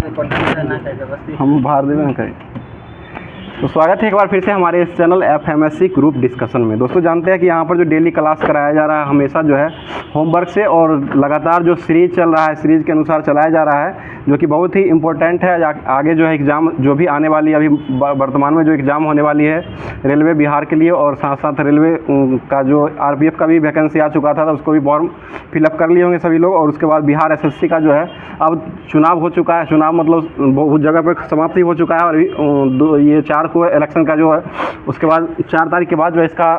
हम बाहर देवे ना कहीं। तो स्वागत है एक बार फिर से हमारे इस चैनल FMSC ग्रुप डिस्कशन में। दोस्तों जानते हैं कि यहाँ पर जो डेली क्लास कराया जा रहा है हमेशा जो है होमवर्क से और लगातार जो सीरीज चल रहा है सीरीज के अनुसार चलाया जा रहा है, जो कि बहुत ही इम्पोर्टेंट है। आगे जो है एग्ज़ाम जो भी आने वाली है, अभी वर्तमान में जो एग्ज़ाम होने वाली है रेलवे बिहार के लिए, और साथ साथ रेलवे का जो RPF का भी वैकेंसी आ चुका था तो उसको भी फॉर्म फिलअप कर लिए होंगे सभी लोग। और उसके बाद बिहार SSC का जो है अब चुनाव हो चुका है। चुनाव मतलब बहुत जगह पर समाप्ति हो चुका है, और ये 4 को इलेक्शन का जो है उसके बाद 4 तारीख के बाद जो है इसका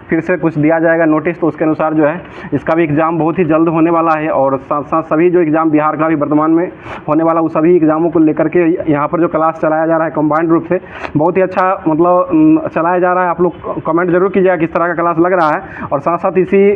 फिर से कुछ दिया जाएगा नोटिस, तो उसके अनुसार जो है इसका भी एग्ज़ाम बहुत ही जल्द होने वाला है। और साथ साथ सभी जो एग्ज़ाम बिहार का भी वर्तमान में होने वाला उस सभी एग्ज़ामों को लेकर के यहाँ पर जो क्लास चलाया जा रहा है कंबाइंड रूप से बहुत ही अच्छा मतलब चलाया जा रहा है। आप लोग कमेंट जरूर कीजिएगा किस तरह का क्लास लग रहा है। और साथ साथ इसी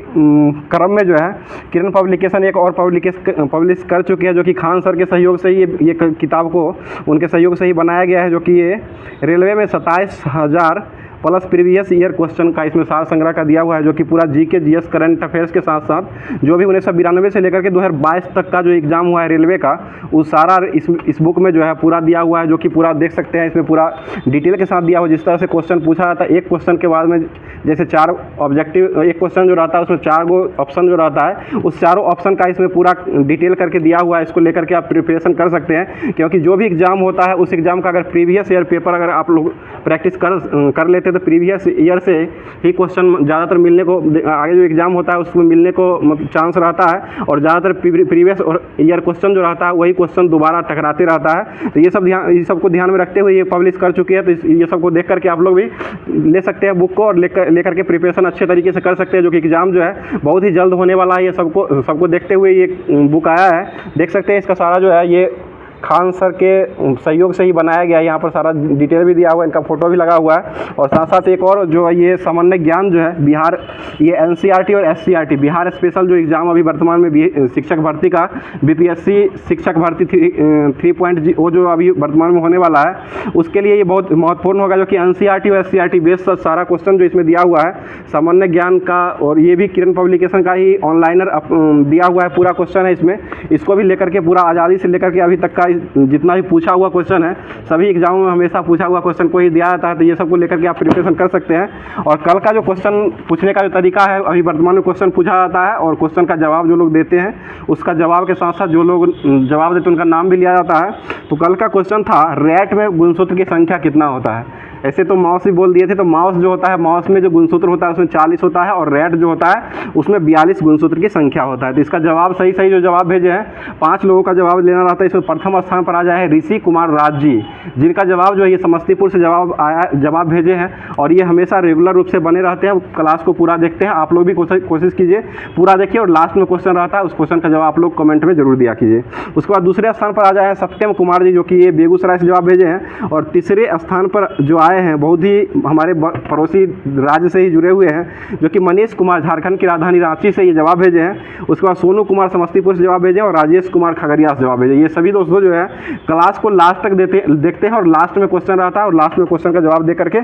क्रम में जो है किरण पब्लिकेशन एक और पब्लिश कर चुकी है, जो कि खान सर के सहयोग से ही ये किताब को उनके सहयोग से ही बनाया गया है, जो कि ये रेलवे में 27,000 प्लस प्रीवियस ईयर क्वेश्चन का इसमें सार संग्रह का दिया हुआ है, जो कि पूरा GK GS करंट अफेयर्स के साथ साथ जो भी 1992 से लेकर के 2022 तक का जो एग्ज़ाम हुआ है रेलवे का वो सारा इस बुक में जो है पूरा दिया हुआ है, जो कि पूरा देख सकते हैं। इसमें पूरा डिटेल के साथ दिया हुआ, जिस तरह से क्वेश्चन पूछा जाता है एक क्वेश्चन के बाद में जैसे 4 ऑब्जेक्टिव, एक क्वेश्चन जो रहता है उसमें 4 गो ऑप्शन जो रहता है उस चारों ऑप्शन का इसमें पूरा डिटेल करके दिया हुआ है। इसको लेकर के आप प्रिपरेशन कर सकते हैं, क्योंकि जो भी एग्ज़ाम होता है उस एग्ज़ाम का अगर प्रीवियस ईयर पेपर अगर आप लोग प्रैक्टिस कर लेते तो प्रीवियस ईयर से ही क्वेश्चन ज़्यादातर मिलने को, आगे जो एग्ज़ाम होता है उसमें मिलने को चांस रहता है। और ज़्यादातर प्रीवियस ईयर क्वेश्चन जो रहता है वही क्वेश्चन दोबारा टकराते रहता है। तो ये सबको ध्यान में रखते हुए ये पब्लिश कर चुकी है, तो ये सबको देख करके आप लोग भी ले सकते हैं बुक को, और लेकर के प्रिपरेशन अच्छे तरीके से कर सकते हैं, जो कि एग्ज़ाम जो है बहुत ही जल्द होने वाला है। ये सबको देखते हुए ये बुक आया है, देख सकते हैं। इसका सारा जो है ये खान सर के सहयोग से ही बनाया गया है। यहाँ पर सारा डिटेल भी दिया हुआ है, इनका फोटो भी लगा हुआ है। और साथ साथ एक और जो है ये सामान्य ज्ञान जो है बिहार, ये NCERT और SCERT बिहार स्पेशल जो एग्ज़ाम अभी वर्तमान में शिक्षक भर्ती का BPSC शिक्षक भर्ती 3.0 जो अभी वर्तमान में होने वाला है उसके लिए ये बहुत महत्वपूर्ण होगा, जो कि NCERT और SCERT बेस्ड सारा क्वेश्चन जो इसमें दिया हुआ है सामान्य ज्ञान का, और ये भी किरण पब्लिकेशन का ही ऑनलाइनर दिया हुआ है पूरा क्वेश्चन है इसमें। इसको भी लेकर के पूरा आज़ादी से लेकर के अभी तक का जितना भी पूछा हुआ क्वेश्चन है सभी एग्जामों में हमेशा पूछा हुआ क्वेश्चन को ही दिया जाता है, तो ये सबको लेकर के आप प्रिपरेशन कर सकते हैं। और कल का जो क्वेश्चन पूछने का जो तरीका है, अभी वर्तमान में क्वेश्चन पूछा जाता है और क्वेश्चन का जवाब जो लोग देते हैं उसका जवाब के साथ साथ जो लोग जवाब देते हैं उनका नाम भी लिया जाता है। तो कल का क्वेश्चन था रैट में गुणसूत्र की संख्या कितना होता है। ऐसे तो माउस ही बोल दिए थे, तो माउस जो होता है माउस में जो गुणसूत्र होता है उसमें 40 होता है, और रैट जो होता है उसमें 42 गुणसूत्र की संख्या होता है। तो इसका जवाब सही जो जवाब भेजे हैं 5 लोगों का जवाब लेना रहता है। इसमें प्रथम स्थान पर आ जाए ऋषि कुमार राज जी, जिनका जवाब जो है ये समस्तीपुर से जवाब भेजे हैं, और ये हमेशा रेगुलर रूप से बने रहते हैं, क्लास को पूरा देखते हैं। आप लोग भी कोशिश कीजिए पूरा देखिए, और लास्ट में क्वेश्चन रहता है उस क्वेश्चन का जवाब आप लोग कमेंट में जरूर दिया कीजिए। उसके बाद दूसरे स्थान पर आ जाए सत्यम कुमार जी, जो कि ये बेगूसराय से जवाब भेजे हैं। और तीसरे स्थान पर जो आए हैं बहुत ही हमारे पड़ोसी राज्य से ही जुड़े हुए हैं, जो कि मनीष कुमार झारखंड की राजधानी रांची से ये जवाब भेजे हैं। उसके बाद सोनू कुमार समस्तीपुर से जवाब भेजे, और राजेश कुमार खगड़िया से जवाब भेजे। ये सभी दोस्तों जो है क्लास को लास्ट तक देखते हैं, और लास्ट में क्वेश्चन रहता है और लास्ट में क्वेश्चन का जवाब दे करके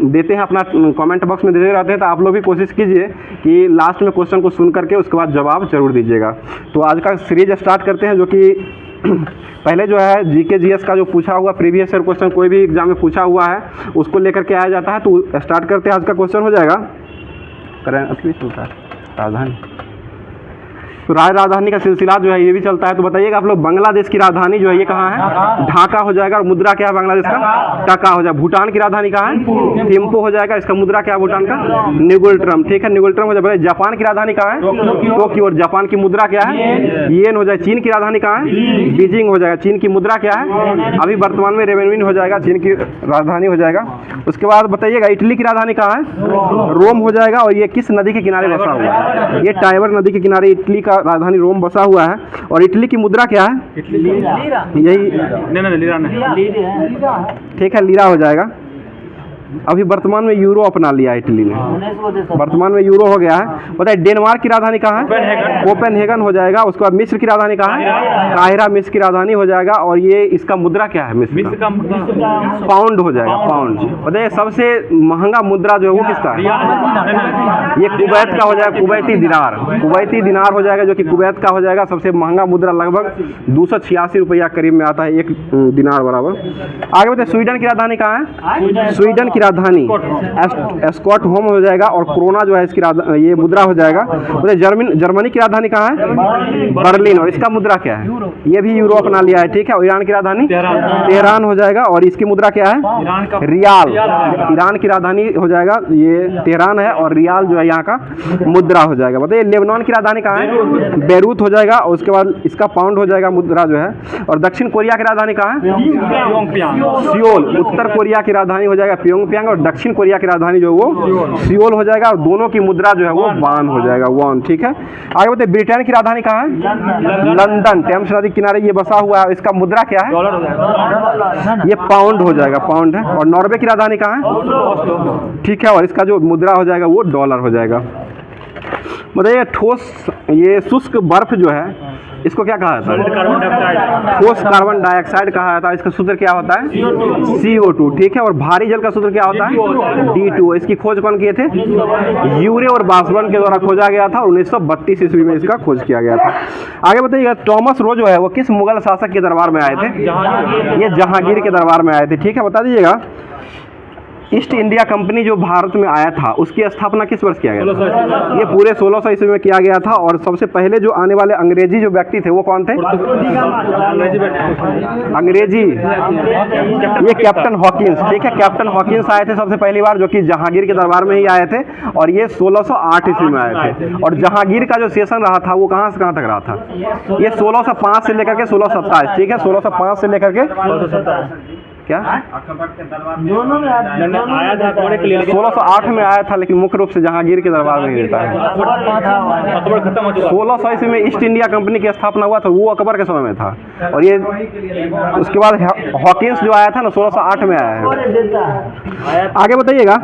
देते हैं, अपना कमेंट बॉक्स में देते रहते हैं। तो आप लोग भी कोशिश कीजिए कि लास्ट में क्वेश्चन को सुन करके उसके बाद जवाब जरूर दीजिएगा। तो आज का सीरीज स्टार्ट करते हैं, जो कि पहले जो है GK GS का जो पूछा हुआ प्रीवियस ईयर क्वेश्चन कोई भी एग्जाम में पूछा हुआ है उसको लेकर के आया जाता है। तो स्टार्ट करते हैं। आज का क्वेश्चन हो जाएगा राजधानी, तो राजधानी का सिलसिला जो है ये भी चलता है। तो बताइएगा आप लोग, बांग्लादेश की राजधानी जो है ये कहाँ है? ढाका हो जाएगा। और मुद्रा क्या है बांग्लादेश का? टाका हो जाएगा। भूटान की राजधानी कहाँ है? थिम्पू हो जाएगा। इसका मुद्रा क्या है भूटान का? निगुल्ट्रम। ठीक है, निगुल्ट्रम हो जाएगा। जापान की राजधानी कहाँ है? टोक्यो। और जापान की मुद्रा क्या है? येन हो जाएगा। चीन की राजधानी कहाँ है? बीजिंग हो जाएगा। चीन की मुद्रा क्या है? अभी वर्तमान में रेवेन्यू हो जाएगा, चीन की राजधानी हो जाएगा। उसके बाद बताइएगा इटली की राजधानी कहाँ है? रोम हो जाएगा। और ये किस नदी के किनारे बसा हुआ है? ये टाइबर नदी के किनारे इटली का राजधानी रोम बसा हुआ है। और इटली की मुद्रा क्या है? यही, ठीक है, लीरा हो जाएगा। अभी वर्तमान में यूरो अपना लिया इटली ने, वर्तमान में यूरो हो गया है। बताइए डेनमार्क की राजधानी कहाँ है? कोपेनहेगन हो जाएगा। उसके बाद मिस्र की राजधानी कहाँ है? काहिरा मिस्र की राजधानी हो जाएगा। और ये इसका मुद्रा क्या है? मिस्र का पाउंड हो जाएगा, पाउंड। बताइए सबसे महंगा मुद्रा जो है वो किसका है? ये कुवैत का हो जाएगा, कुवैती दिनार, कुवैती दिनार हो जाएगा, जो कि कुवैत का हो जाएगा। सबसे महंगा मुद्रा लगभग 286 रुपया करीब में आता है एक दिनार बराबर। आगे बताइए स्वीडन की राजधानी कहाँ है? स्वीडन की राजधानी स्टॉकहोम हो जाएगा। और कोरोना जो है इसकी ये मुद्रा हो जाएगा। बताइए जर्मनी की राजधानी कहाँ है? बर्लिन। और इसका मुद्रा क्या है? ये भी यूरो अपना लिया है, ठीक है। और ईरान की राजधानी तेहरान हो जाएगा। और इसकी मुद्रा क्या है? रियाल। ईरान की राजधानी हो जाएगा ये तेहरान है, और रियाल जो है यहाँ का मुद्रा हो जाएगा। बताइए लेबनान की राजधानी कहाँ है? बेरूत हो जाएगा। और उसके बाद इसका पाउंड हो जाएगा मुद्रा जो है। और दक्षिण कोरिया की राजधानी कहाँ है? सियोल। उत्तर कोरिया की राजधानी हो जाएगा प्योंगयांग, और दक्षिण कोरिया की राजधानी जो वो सियोल हो जाएगा। और दोनों की मुद्रा जो है वो वान हो जाएगा, वॉन, ठीक है। आगे बताइए ब्रिटेन की राजधानी कहाँ है? लंदन। टेम्स नदी किनारे ये बसा हुआ है। इसका मुद्रा क्या है? ये पाउंड हो जाएगा, पाउंड है। और नॉर्वे की राजधानी कहाँ है? ठीक है। और इसका जो मुद्रा हो जाएगा वो डॉलर हो जाएगा। बताइए ठोस ये शुष्क बर्फ जो है इसको क्या कहा जाता है? ठोस कार्बन डाइऑक्साइड कहा जाता है। इसका सूत्र क्या होता है? CO2, ठीक है। और भारी जल का सूत्र क्या होता है? D2। इसकी खोज कौन किए थे? यूरे और बासवन के द्वारा खोजा गया था। 1932 ईस्वी में इसका खोज किया गया था। आगे बताइएगा टॉमस रो जो है वो किस मुगल शासक के दरबार में आए थे? ये जहांगीर के दरबार में आए थे, ठीक है। बता दीजिएगा ईस्ट इंडिया कंपनी जो भारत में आया था उसकी स्थापना किस वर्ष किया गया था? ये पूरे 1600 ईस्वी में किया गया था। और सबसे पहले जो आने वाले अंग्रेजी जो व्यक्ति थे वो कौन थे? अंग्रेजी, ये कैप्टन हॉकिंस, ठीक है। कैप्टन हॉकिंस आए थे सबसे पहली बार, जो कि जहांगीर के दरबार में ही आए थे। और ये 1608 ईस्वी में आए थे। और जहांगीर का जो सेशन रहा था वो कहाँ से कहाँ तक रहा था? ये 1605 से लेकर के 1627, ठीक है। 1605 से लेकर के क्या दोनों में आया था? 1608 में आया था, लेकिन मुख्य रूप से जहांगीर के दरबार में ही रहता है। 1600 ईस्वी में ईस्ट इंडिया कंपनी की स्थापना हुआ था, वो अकबर के समय में था। और ये उसके बाद हॉकिंस जो आया था ना 1608 में आया है। आगे बताइएगा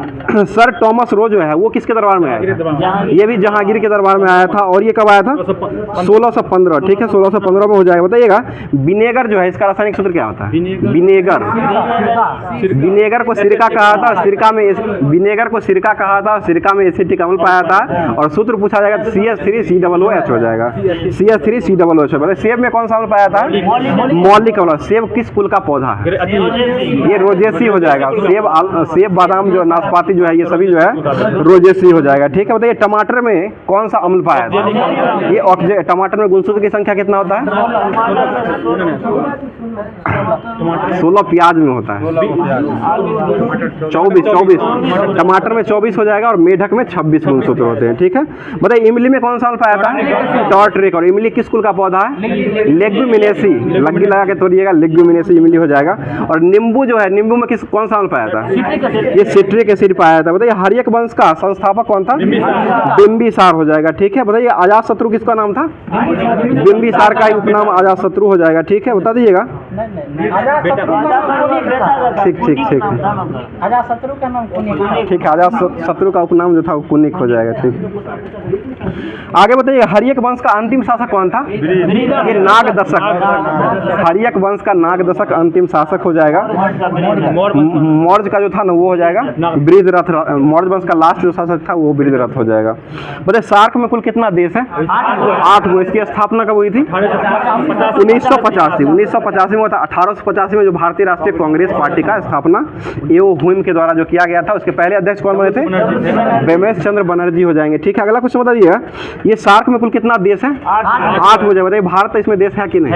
सर टॉमस रो जो है वो किसके दरबार में आया था? ये भी जहांगीर के दरबार में आया था। और ये कब आया था? 1615, ठीक है। 1615 में हो जाएगा। बताइएगा विनेगर जो है इसका रासायनिक सूत्र क्या होता है? विनेगर, विनेगर को सिरका कहा था। सिरका में विनेगर को सिरका कहा था। सिरका में एसिटिक अम्ल पाया था। और सूत्र पूछा जाएगा CH3COOH हो जाएगा। CH3COOH। सेब में कौन सा अम्ल पाया था? मौलिक अम्ल। सेब किस कुल का पौधा है? ये रोजेसी हो जाएगा। सेब बादाम जो नाशपाती जो है ये सभी जो है रोजेसी हो जाएगा, ठीक है। बताइए टमाटर में कौन सा अम्ल पाया था? ये टमाटर में गुणसूत्र की संख्या कितना होता है? 16 प्याज में होता है 24 टमाटर में 24 हो जाएगा। और मेढक में 26 गुणसूत्र होते हैं, ठीक है। बताइए इमली में कौन सा अम्ल पाया था? टॉर्टरिक। और इमली किस कुल का पौधा है? लेग्युमिनेसी। लग्गी लगा के तोड़िएगा, लेग्युमिनेसी इमली हो जाएगा। और नींबू जो है, नींबू में कौन सा अम्ल पाया था? ये सिट्रिक एसिड पाया था। बताइए हर्यक वंश का संस्थापक कौन था? बिंबिसार हो जाएगा, ठीक है। बताइए अजातशत्रु किसका नाम था? बिंबिसार का ही उपनाम अजातशत्रु हो जाएगा, ठीक है। बता दीजिएगा। ठीक अजातशत्रु का नाम कुनिक, ठीक है। अजातशत्रु का उपनाम जो था वो कुनिक हो जाएगा, ठीक। आगे बताइए हर्यक वंश का अंतिम शासक कौन था? ये नागदशक। हर्यक वंश का नागदशक अंतिम शासक हो जाएगा। मौर्य का जो था ना वो हो जाएगा बृहद्रथ। मौर्य वंश का लास्ट जो शासक था वो बृहद्रथ हो जाएगा। बताइए सार्क में कुल कितना देश है? 8 गो। इसकी स्थापना कब हुई थी? 1985। 1985 में हुआ था। 1885 में जो भारतीय राष्ट्रीय कांग्रेस पार्टी का स्थापना एओ हुम के द्वारा जो किया गया था, उसके पहले अध्यक्ष कौन बने थे? बेमेश चंद्र बनर्जी हो जाएंगे, ठीक है। अगला क्वेश्चन बता दीजिएगा ये सार्क में कुल कितना देश है? 8 हो जाएगा। बताइए भारत इसमें देश है कि नहीं?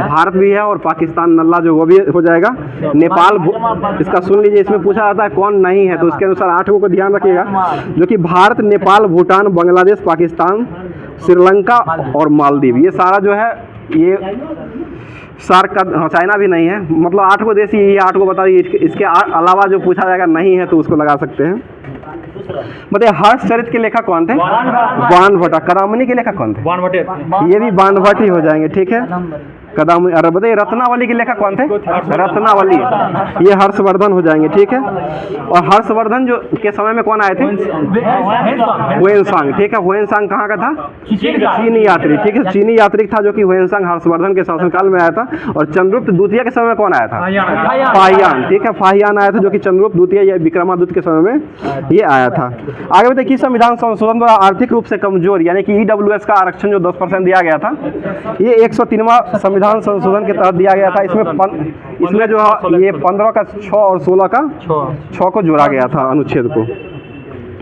भारत भी है। और पाकिस्तान नल्ला जो वो भी हो जाएगा। नेपाल, इसका सुन लीजिए, इसमें पूछा जाता है कौन नहीं है, तो उसके अनुसार 8 को दिध्यान रखिएगा, जो कि भारत, नेपाल, भूटान, बांग्लादेश, पाकिस्तान, श्रीलंका और मालदीव, ये सारा जो है ये सार्क का। चाइना भी नहीं है। मतलब 8 को देश ही 8 को बता दीजिए। इसके अलावा जो पूछा जाएगा नहीं है तो उसको लगा सकते हैं। बताइए हर्षचरित के लेखक कौन थे? बाणभट्ट। करामनी के लेखक कौन थे? बाणभट्ट। ये भी बाणभट्ट ही हो जाएंगे, ठीक है। कदम। और बताइए रत्नावली के लेखक कौन थे? रत्नावली, ये हर्षवर्धन हो जाएंगे, ठीक है। और हर्षवर्धन जो के समय में कौन आए थे? हुएनसांग, ठीक है। हुएनसांग कहाँ का था? चीनी यात्री, ठीक है। चीनी यात्री था जो कि हुएनसांग हर्षवर्धन के शासनकाल में आया था। और चंद्रगुप्त द्वितीय के समय में कौन आया था? फाहियान, ठीक है। फाहियान आया था जो कि चंद्रगुप्त द्वितीय या विक्रमादित्य के समय में ये आया था। आगे बताइए कि संविधान संशोधन द्वारा आर्थिक रूप से कमजोर यानी कि ईडब्ल्यूएस का आरक्षण जो 10% दिया गया था, ये 103वां संविधान संशोधन के तहत दिया गया था। इसमें जो है ये 15 का 6 और 16 का 6 को जोड़ा गया था अनुच्छेद को।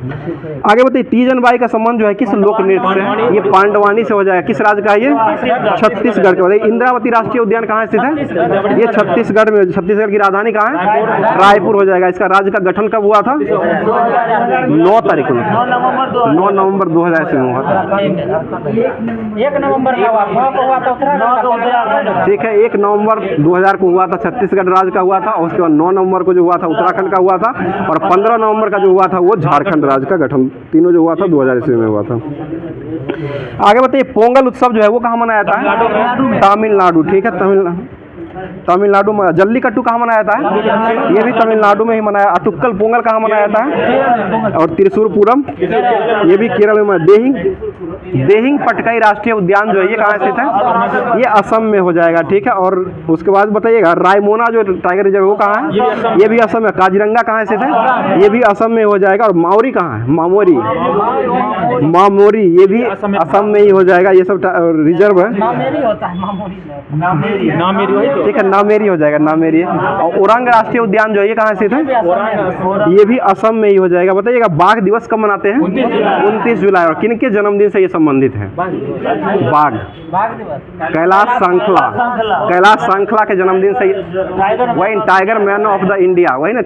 आगे बताइए तीजन बाई का संबंध जो है किस लोक नृत्य से? ये पांडवानी से हो जाएगा। किस राज्य का है ये? छत्तीसगढ़ का। बताइए इंद्रावती राष्ट्रीय उद्यान कहाँ स्थित है? ये छत्तीसगढ़ में। छत्तीसगढ़ की राजधानी कहाँ है? रायपुर हो जाएगा। इसका राज्य का गठन कब हुआ था? 9 तारीख को, 9 नवंबर 2000 में हुआ था। 1 नवंबर हुआ था, ठीक है। 1 नवंबर 2000 को हुआ था, छत्तीसगढ़ राज्य का हुआ था। और उसके बाद 9 नवंबर को जो हुआ था उत्तराखंड का हुआ था। और 15 नवंबर का जो हुआ था वो झारखंड राज्य का गठन, तीनों जो हुआ था 2000 ईस्वी में हुआ था। आगे बताइए पोंगल उत्सव जो है वो कहाँ मनाया जाता है? तमिलनाडु, ठीक है। तमिलनाडु में। जल्लीकट्टू कहाँ मनाया जाता है? ये भी तमिलनाडु में ही मनाया। अटुक्कल पोंगल कहाँ मनाया जाता है? और त्रिशूरपुरम ये भी केरल में। देहिंग पटकाई राष्ट्रीय उद्यान जो है ये कहाँ स्थित है? ये असम में हो जाएगा, ठीक है। और उसके बाद बताइएगा रायमोना जो टाइगर रिजर्व वो कहाँ है? ये भी असम है। काजीरंगा कहाँ स्थित है? ये भी असम में हो जाएगा। और माओरी कहाँ है? मामोरी ये भी असम में ही हो जाएगा। ये सब रिजर्व है, ठीक है। नामेरी हो जाएगा, नामेरी। और औरंग राष्ट्रीय उद्यान जो है ये कहाँ स्थित है? ये भी असम में ही हो जाएगा। बताइएगा बाघ दिवस कब मनाते हैं? 29 जुलाई। और किन के जन्मदिन से ये संबंधित है? बाघ कैलाश सांखला, कैलाश सांखला के जन्मदिन से। वही tiger man of the India, वही ना।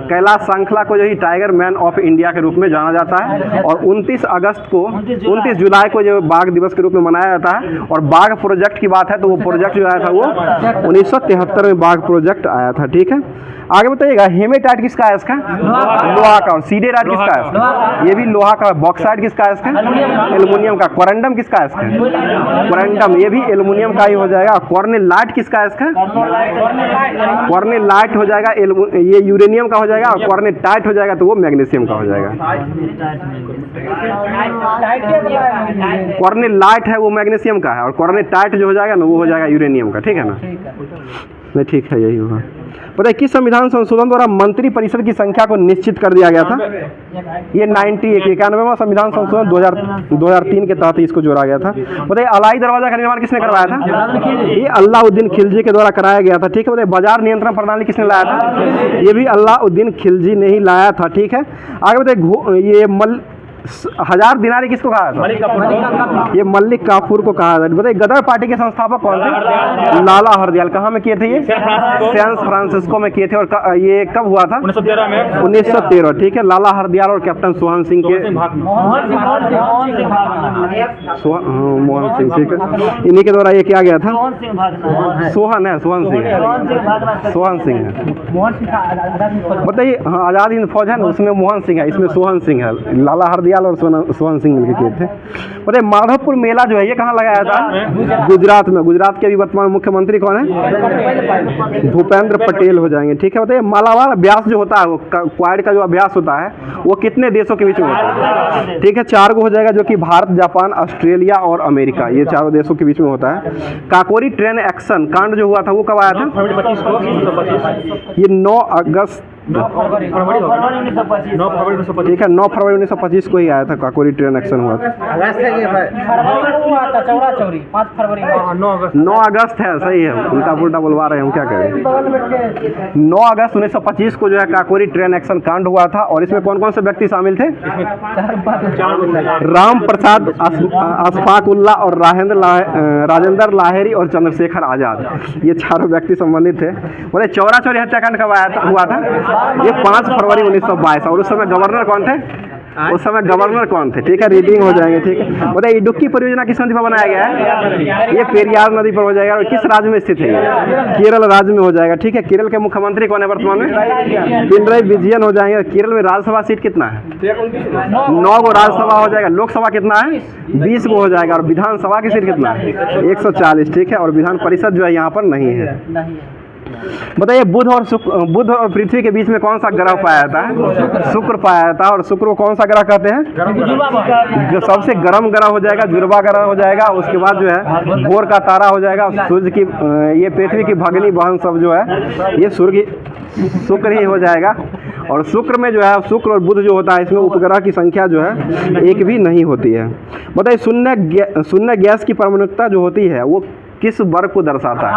कैलाश सांखला को जो ही टाइगर मैन ऑफ इंडिया के रूप में जाना जाता है। और 29 जुलाई को जो बाघ दिवस के रूप में मनाया जाता है। और बाघ प्रोजेक्ट की बात है तो वो प्रोजेक्ट जो आया था वो 1973 में बाघ प्रोजेक्ट आया था, ठीक है। आगे बताइएगा हेमेटाइट किसका है? इसका लोहा का। और सीडेराइट किसका है? ये भी लोहा का। बॉक्साइट किसका है? इसका एल्युमिनियम का। क्वारंडम किसका है? इसका क्वारंडम ये भी एल्युमिनियम का ही हो जाएगा। क्वार्नेलाइट किसका है? इसका क्वार्नेलाइट हो जाएगा, ये यूरेनियम का हो जाएगा। और क्वार्नेटाइट हो जाएगा तो वो मैग्नीशियम का हो जाएगा। क्वार्नेलाइट है वो मैग्नीशियम का है। और क्वार्नेटाइट जो हो जाएगा ना वो हो जाएगा यूरेनियम का, ठीक है ना। नहीं, ठीक है, यही होगा। पता है किस संविधान संशोधन द्वारा मंत्री परिषद की संख्या को निश्चित कर दिया गया था? ये 91वां संविधान संशोधन 2003 के तहत इसको जोड़ा गया था। बताइए अलाई दरवाजा का निर्माण किसने करवाया था? ये अलाउद्दीन खिलजी के द्वारा कराया गया था, ठीक है। बताइए बाजार नियंत्रण प्रणाली किसने लाया था? ये भी अलाउद्दीन खिलजी ने ही लाया था, ठीक है। आगे बताइए ये 1000 दिनारी किसको कहा था? ये मलिक काफूर को कहा था। बताइए गदर पार्टी के संस्थापक कौन थे? लाला हरदयाल। कहाँ में किए थे ये? सैन फ्रांसिस्को में किए थे। और ये कब हुआ था? 1913, ठीक है। लाला हरदयाल और कैप्टन सोहन सिंह के मोहन सिंह, ठीक है। इन्हीं के द्वारा ये किया गया था। सोहन है, सोहन सिंह है। बताइए हाँ आज़ाद हिंद फौज है ना, उसमें मोहन सिंह है, इसमें सोहन सिंह है। लाला हरदयाल और सोहन सिंह मिलकर किए थे। बताइए माधवपुर मेला जो है ये कहाँ लगाया था? गुजरात में। गुजरात के अभी वर्तमान मुख्यमंत्री कौन है? भूपेंद्र पटेल हो जाएंगे, ठीक है। बताइए मालाबार अभ्यास जो होता है वो क्वाड का जो अभ्यास होता है वो कितने देशों के बीच में होता है? ठीक है, 4 को हो जाएगा जो कि भारत, जापान, ऑस्ट्रेलिया और अमेरिका, ये 4 देशों के बीच में होता है। काकोरी ट्रेन एक्शन कांड जो हुआ था वो कब आया था? ये 9 अगस्त, ठीक है, 9 फरवरी 1925 को ही आया था। काकोरी ट्रेन एक्शन हुआ था। 9 अगस्त है, सही है। उल्टा पुल्टा बुलवा रहे हैं हम, क्या करें। 9 अगस्त 1925 को जो है काकोरी ट्रेन एक्शन कांड हुआ था। और इसमें कौन कौन से व्यक्ति शामिल थे? राम प्रसाद, अशफाक उल्ला और राजेंद्र लाहिरी और चंद्रशेखर आजाद, ये 4 व्यक्ति संबंधित थे। बोले चौरा चौरी हत्याकांड कब हुआ था? ये 5 फरवरी 1922। और उस समय गवर्नर कौन थे? उस समय गवर्नर कौन थे? ठीक है, रीडिंग हो जाएंगे। ठीक है, बताइए इडुक्की परियोजना किस नदी पर बनाया गया है? ये पेरियार नदी पर हो जाएगा। और किस राज्य में स्थित है? केरल राज्य में हो जाएगा। ठीक है, केरल के मुख्यमंत्री कौन है वर्तमान में? पिनराई विजयन हो जाएंगे। केरल में राज्यसभा सीट कितना है? 9 गो राज्यसभा हो जाएगा। लोकसभा कितना है? 20 गो हो जाएगा। और विधानसभा की सीट कितना है? 140। ठीक है, और विधान परिषद जो है यहाँ पर नहीं है। बताइए बुध और पृथ्वी के बीच में कौन सा ग्रह पाया जाता है? शुक्र पाया जाता है। और शुक्र को कौन सा ग्रह कहते हैं? जो सबसे गर्म ग्रह हो जाएगा, जुड़वा ग्रह हो जाएगा। उसके बाद जो है भोर का तारा हो जाएगा। सूर्य की ये पृथ्वी की भगनी बहन सब जो है ये शुक्र ही हो जाएगा। और शुक्र में जो है शुक्र और बुध जो होता है इसमें उपग्रह की संख्या जो है एक भी नहीं होती है। बताइए शून्य गैस की परमाणुकता जो होती है वो किस वर्ग को दर्शाता है?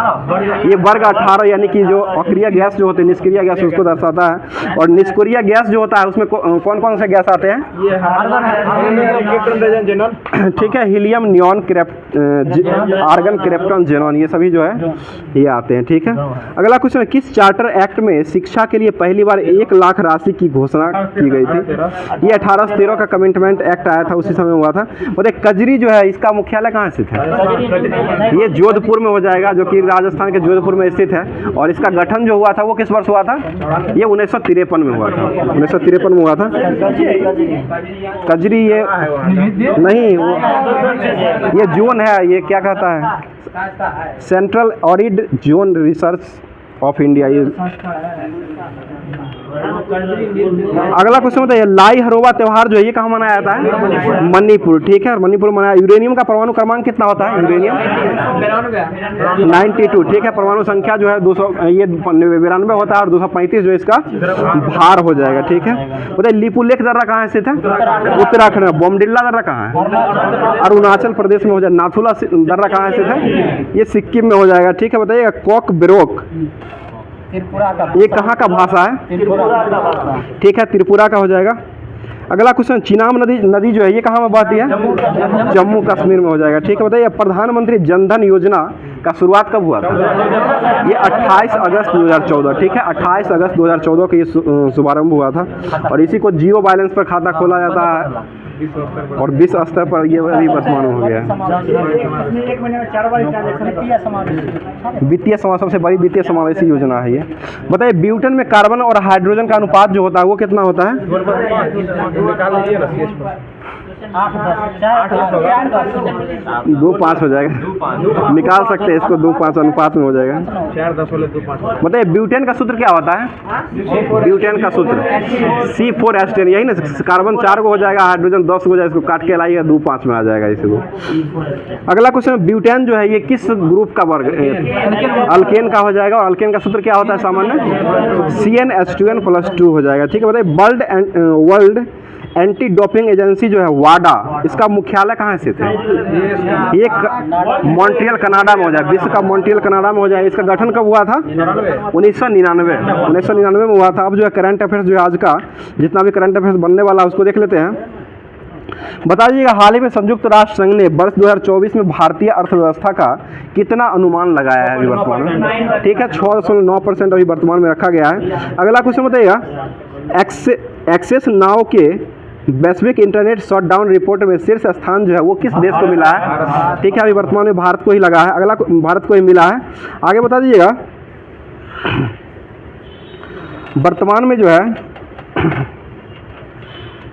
ये वर्ग 18 यानी कि जो अक्रिय गैस जो होते हैं, निष्क्रिय गैस उसको दर्शाता है। और निष्क्रिय गैस जो होता है उसमें कौन कौन से गैस आते हैं? ठीक है, helium, neon, argon, krypton, xenon, ये सभी जो है ये आते हैं। ठीक है, अगला क्वेश्चन, किस चार्टर एक्ट में शिक्षा के लिए पहली बार 1 लाख राशि की घोषणा की गई थी? ये 1813 का कमिटमेंट एक्ट आया था, उसी समय हुआ था। और एक कजरी जो है इसका मुख्यालय कहाँ स्थित है? ये जोधपुर में हो जाएगा, जो कि राजस्थान के जोधपुर में स्थित है। और इसका गठन जो हुआ था वो किस वर्ष हुआ था? ये 1953 में हुआ था। 1953 में हुआ था। कजरी ये नहीं, ये जोन है, ये क्या कहता है? Central arid zone research of India. ये अगला क्वेश्चन बताइए, लाई हरोबा त्योहार जो है ये कहाँ मनाया जाता है? मणिपुर। ठीक है, मणिपुर मनाया। यूरेनियम का परमाणु क्रमांक कितना होता है? यूरेनियम 92। ठीक है, परमाणु संख्या जो है 200 ये 92 होता है। और 235 जो इसका भार हो जाएगा। ठीक है, बताइए लिपुलेख दर्रा कहाँ स्थित है? उत्तराखंड में। बोमडिल्ला दर्रा कहाँ है? अरुणाचल प्रदेश में हो जाएगा। नाथुला दर्रा कहाँ स्थित है? ये सिक्किम में हो जाएगा। ठीक है, बताइए कॉकबोरोक ये कहाँ का भाषा है? ठीक है, त्रिपुरा का हो जाएगा। अगला क्वेश्चन, चिनाब नदी जो है ये कहाँ में बहती है? जम्मू कश्मीर में हो जाएगा। ठीक है, बताइए प्रधानमंत्री जनधन योजना का शुरुआत कब हुआ था? ये 28 अगस्त 2014। ठीक है, 28 अगस्त 2014 को ये शुभारंभ हुआ था। और इसी को जियो बैलेंस पर खाता खोला जाता है। और विश्व स्तर पर ये अभी वर्तमान हो गया है। वित्तीय समावेश सबसे बड़ी वित्तीय समावेशी योजना है ये। बताइए ब्यूटेन में कार्बन और हाइड्रोजन का अनुपात जो होता है वो कितना होता है? 2:5 हो जाएगा। निकाल सकते हैं इसको, 2:5 अनुपात में हो जाएगा। 4:10 ब्यूटेन का सूत्र क्या होता है? ब्यूटेन का सूत्र C4H10, यही ना, कार्बन 4 को हो जाएगा, हाइड्रोजन 10 को हो जाएगा। इसको काट के लाइएगा 2:5 में आ जाएगा इसको। अगला क्वेश्चन, ब्यूटेन जो है ये किस ग्रुप का वर्ग? अल्केन का हो जाएगा। और अल्केन का सूत्र क्या होता है सामान्य? CnH2n+2 हो जाएगा। ठीक है, बताइए वर्ल्ड एंटी डोपिंग एजेंसी जो है वाडा, इसका मुख्यालय कहाँ स्थित है? ये मॉन्ट्रियल कनाडा में हो जाए। विश्व का मॉन्ट्रियल कनाडा में हो जाए। इसका गठन कब हुआ था? 1999 में हुआ था। अब जो है करंट अफेयर्स जो है आज का जितना भी करंट अफेयर्स बनने वाला है उसको देख लेते हैं। बता दीजिएगा हाल ही में संयुक्त राष्ट्र संघ ने वर्ष 2024 में भारतीय अर्थव्यवस्था का कितना अनुमान लगाया है अभी वर्तमान में? ठीक है, 6.9% अभी वर्तमान में रखा गया है। अगला क्वेश्चन बताइएगा, एक्सेस नाउ के वैश्विक इंटरनेट शटडाउन रिपोर्ट में शीर्ष स्थान जो है वो किस देश को मिला है? ठीक है, अभी वर्तमान में भारत को ही लगा है। अगला भारत को ही मिला है। आगे बता दीजिएगा, वर्तमान में जो है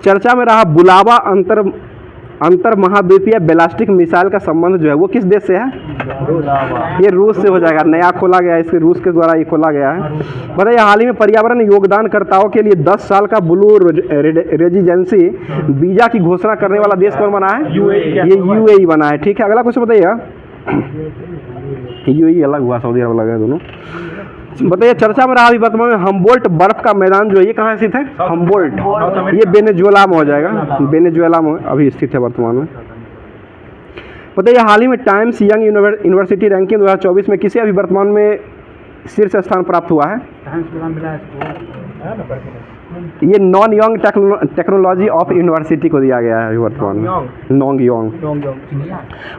चर्चा में रहा बुलावा अंतर महाद्वीपीय बैलिस्टिक मिसाइल का संबंध जो है वो किस देश से है? ये रूस से हो जाएगा। नया खोला गया है, इसके रूस के द्वारा ये खोला गया है। बताइए हाल ही में पर्यावरण योगदानकर्ताओं के लिए 10 साल का ब्लू रेजिडेंसी वीजा की घोषणा करने वाला देश कौन बना है? ये UAE बना है। ठीक है, अगला क्वेश्चन बताइएगा, UAE अलग हुआ, सऊदी अरब अलग है दोनों। बताइए चर्चा में रहा अभी वर्तमान में हम्बोल्ट बर्फ का मैदान जो है ये कहाँ स्थित है? हम्बोल्ट, ये वेनेजुएला में हो जाएगा। वेनेजुएला में अभी स्थित है वर्तमान में। बताइए हाल ही में टाइम्स यंग यूनिवर्सिटी रैंकिंग 2024 में किसे अभी वर्तमान में शीर्ष स्थान प्राप्त हुआ है? ये non Yong technology of university को दिया गया है अभी वर्तमान में। नॉन्ग योंग।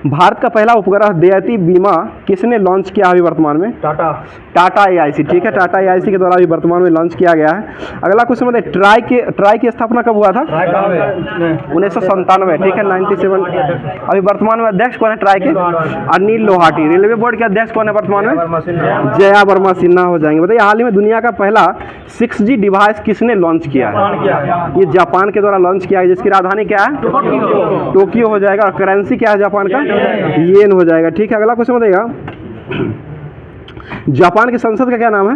भारत का पहला उपग्रह देयती बीमा किसने लॉन्च किया अभी वर्तमान में? टाटा AIC, ठीक है, टाटा AIC के द्वारा अभी वर्तमान में लॉन्च किया गया है। अगला क्वेश्चन बताइए, ट्राई की स्थापना कब हुआ था? 1997, ठीक है, 97। अभी वर्तमान में अध्यक्ष कौन है ट्राई के? अनिल लोहाटी। रेलवे बोर्ड के अध्यक्ष कौन है वर्तमान में? जया वर्मा सिन्हा हो जाएंगे। बताइए, हाल ही में दुनिया का पहला 6G डिवाइस किसने लॉन्च किया है? ये जापान के द्वारा लॉन्च किया है, जिसकी राजधानी क्या है? टोक्यो हो जाएगा। और करेंसी क्या है जापान का? येन हो जाएगा, ठीक है। अगला क्वेश्चन बताइएगा, जापान की संसद का क्या नाम है?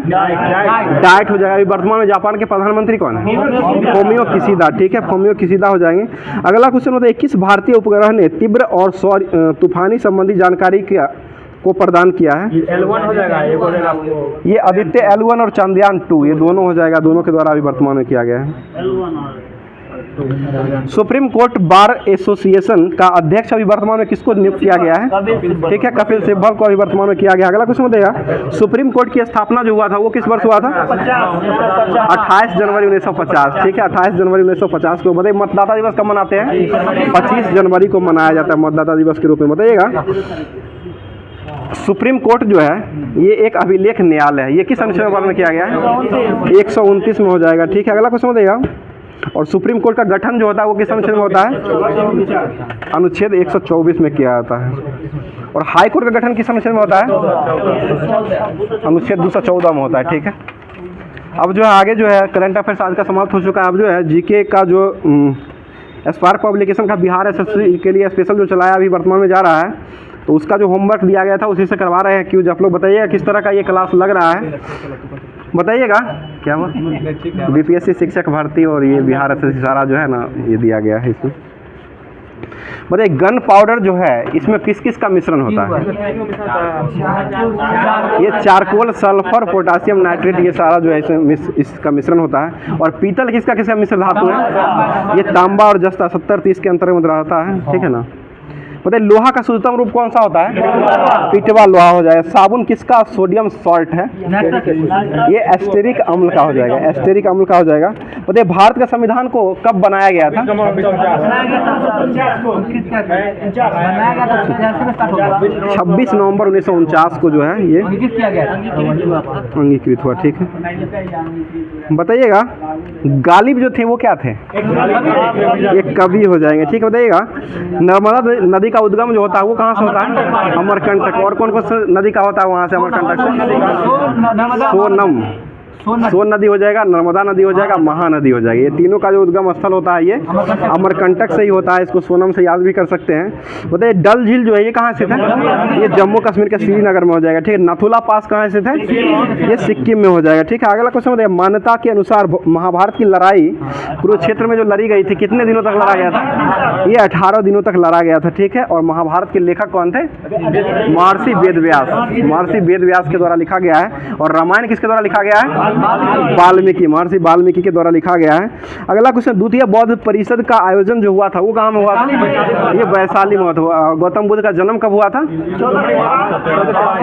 डाइट हो जाएगा। अभी वर्तमान में जापान के प्रधानमंत्री कौन है? फुमियो किशिदा, ठीक है, फुमियो किशिदा हो जाएंगे। अगला क्वेश्चन बताइए, किस भारतीय उपग्रह ने तीव्र और तूफानी संबंधी जानकारी को प्रदान किया है? L1 हो जाएगा, ये आदित्य L1 और चंद्रयान 2, ये दोनों हो जाएगा, दोनों के द्वारा अभी वर्तमान में किया गया है। सुप्रीम कोर्ट बार एसोसिएशन का अध्यक्ष अभी वर्तमान में किसको नियुक्त किया गया है? ठीक है, कपिल सिब्बल को अभी वर्तमान में किया गया। अगला क्वेश्चन बताइएगा, सुप्रीम कोर्ट की स्थापना जो हुआ था वो किस वर्ष हुआ था? 28 जनवरी 1950, ठीक है, 28 जनवरी 1950 को। बताइए, मतदाता दिवस कब मनाते हैं? 25 जनवरी को मनाया जाता है मतदाता दिवस के रूप में। बताइएगा, सुप्रीम कोर्ट जो है ये एक अभिलेख न्यायालय है, ये किस अनुच्छेद में किया गया है? 129 में हो जाएगा, ठीक है। अगला क्वेश्चन बताइएगा, और सुप्रीम कोर्ट का गठन जो होता है वो किस अनुच्छेद में होता है? अनुच्छेद 124 में किया जाता है। और हाई कोर्ट का गठन किस अनुच्छेद में होता है? अनुच्छेद 214 में होता है, ठीक है। अब जो है आगे जो है करंट अफेयर्स आज का समाप्त हो चुका है। अब जो है जीके का जो स्पार्क पब्लिकेशन का बिहार SSC के लिए स्पेशल जो चलाया अभी वर्तमान में जा रहा है, तो उसका जो होमवर्क दिया गया था उसी से करवा रहे हैं क्यूज। आप लोग बताइएगा किस तरह का ये क्लास लग रहा है, बताइएगा। क्या हुआ? BPSC शिक्षक भर्ती और ये बिहार SSC सारा जो है ना ये दिया गया है इसमें। बताइए, गन पाउडर जो है इसमें किस किस का मिश्रण होता है? ये चारकोल, सल्फर, पोटासियम नाइट्रेट, ये सारा जो है इसका मिश्रण होता है। और पीतल किसका किसका मिश्र धातु है? ये तांबा और जस्ता 70-30 के अंतर में रहता है, ठीक है ना। बताइए, लोहा का शुद्धतम रूप कौन सा होता है? पिटवा लोहा हो जाएगा। साबुन किसका सोडियम सॉल्ट है? ये एस्टेरिक अम्ल का हो जाएगा, एस्टेरिक अम्ल का हो जाएगा। बताइए, भारत का संविधान को कब बनाया गया था? 26 नवंबर 1949 को जो है ये अंगीकृत हुआ, ठीक है। बताइएगा, गालिब जो थे वो क्या थे? ये कवि हो जाएंगे, ठीक है। बताइएगा, नर्मदा नदी का उद्गम जो होता है वो कहाँ से होता है? अमरकंटक। और कौन कौन सा नदी का होता है वहाँ से अमरकंटक से? सोन नदी हो जाएगा, नर्मदा नदी हो जाएगा, महानदी हो जाएगी। ये तीनों का जो उद्गम स्थल होता है ये अमरकंटक से ही होता है। इसको सोनम से याद भी कर सकते हैं। बताइए, डल झील जो है ये कहाँ स्थित है? ये जम्मू कश्मीर के श्रीनगर में हो जाएगा, ठीक है। नथुला पास कहाँ स्थित है? ये सिक्किम में हो जाएगा, ठीक है। अगला क्वेश्चन बताइए, मान्यता के अनुसार महाभारत की लड़ाई कुरुक्षेत्र में जो लड़ी गई थी कितने दिनों तक लड़ा गया था? ये 18 दिनों तक लड़ा गया था, ठीक है। और महाभारत के लेखक कौन थे? महर्षि वेदव्यास। महर्षि वेदव्यास के द्वारा लिखा गया है। और रामायण किसके द्वारा लिखा गया है? वाल्मीकि, महर्षि वाल्मीकि के द्वारा लिखा गया है। अगला क्वेश्चन, द्वितीय बौद्ध परिषद का आयोजन जो हुआ था वो कहाँ में हुआ था? ये वैशाली में हुआ। गौतम बुद्ध का जन्म कब हुआ था?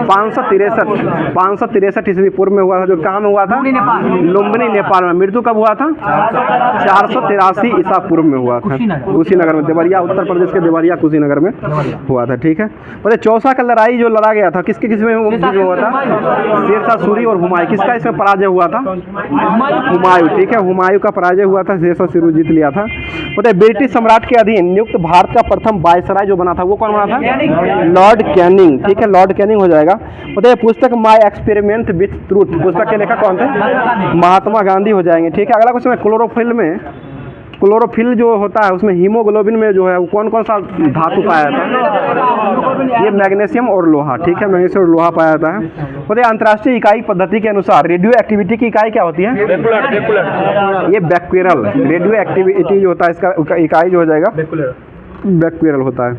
563 ईस्वी पूर्व में हुआ था। जो कहाँ में हुआ था? लुम्बिनी, नेपाल में। मृत्यु कब हुआ था? 483 ईसा पूर्व में हुआ था, कुशीनगर में। देवरिया, उत्तर प्रदेश के देवरिया कुशीनगर में हुआ था, ठीक है। बोले, चौसा का लड़ाई जो लड़ा गया था किसके किसमें हुआ था? शेरशाह सूरी और हुमायूं। किसका इसमें पराजय हुआ था? हुमायूं, ठीक है, हुमायूं का पराजय हुआ था। शेरशाह सूरी जीत लिया था। बताइए, ब्रिटिश सम्राट के अधीन नियुक्त भारत का प्रथम वायसराय जो बना था वो कौन बना था? लॉर्ड कैनिंग, ठीक है, लॉर्ड कैनिंग हो जाएगा। बताइए, पुस्तक माय एक्सपेरिमेंट विथ ट्रूथ, पुस्तक के लेखक कौन थे? महात्मा गांधी हो जाएंगे, ठीक है। अगला क्वेश्चन, क्लोरोफिल जो होता है उसमें हीमोग्लोबिन में जो है वो कौन कौन सा धातु पाया जाता है? ये मैग्नीशियम और लोहा, ठीक है, मैग्नीशियम और लोहा पाया जाता है। बताइए, अंतर्राष्ट्रीय इकाई पद्धति के अनुसार रेडियो एक्टिविटी की इकाई क्या होती है? ये बैक्यूरल। रेडियो एक्टिविटी जो होता है इसका इकाई जो हो जाएगा बैक्यूरल होता है।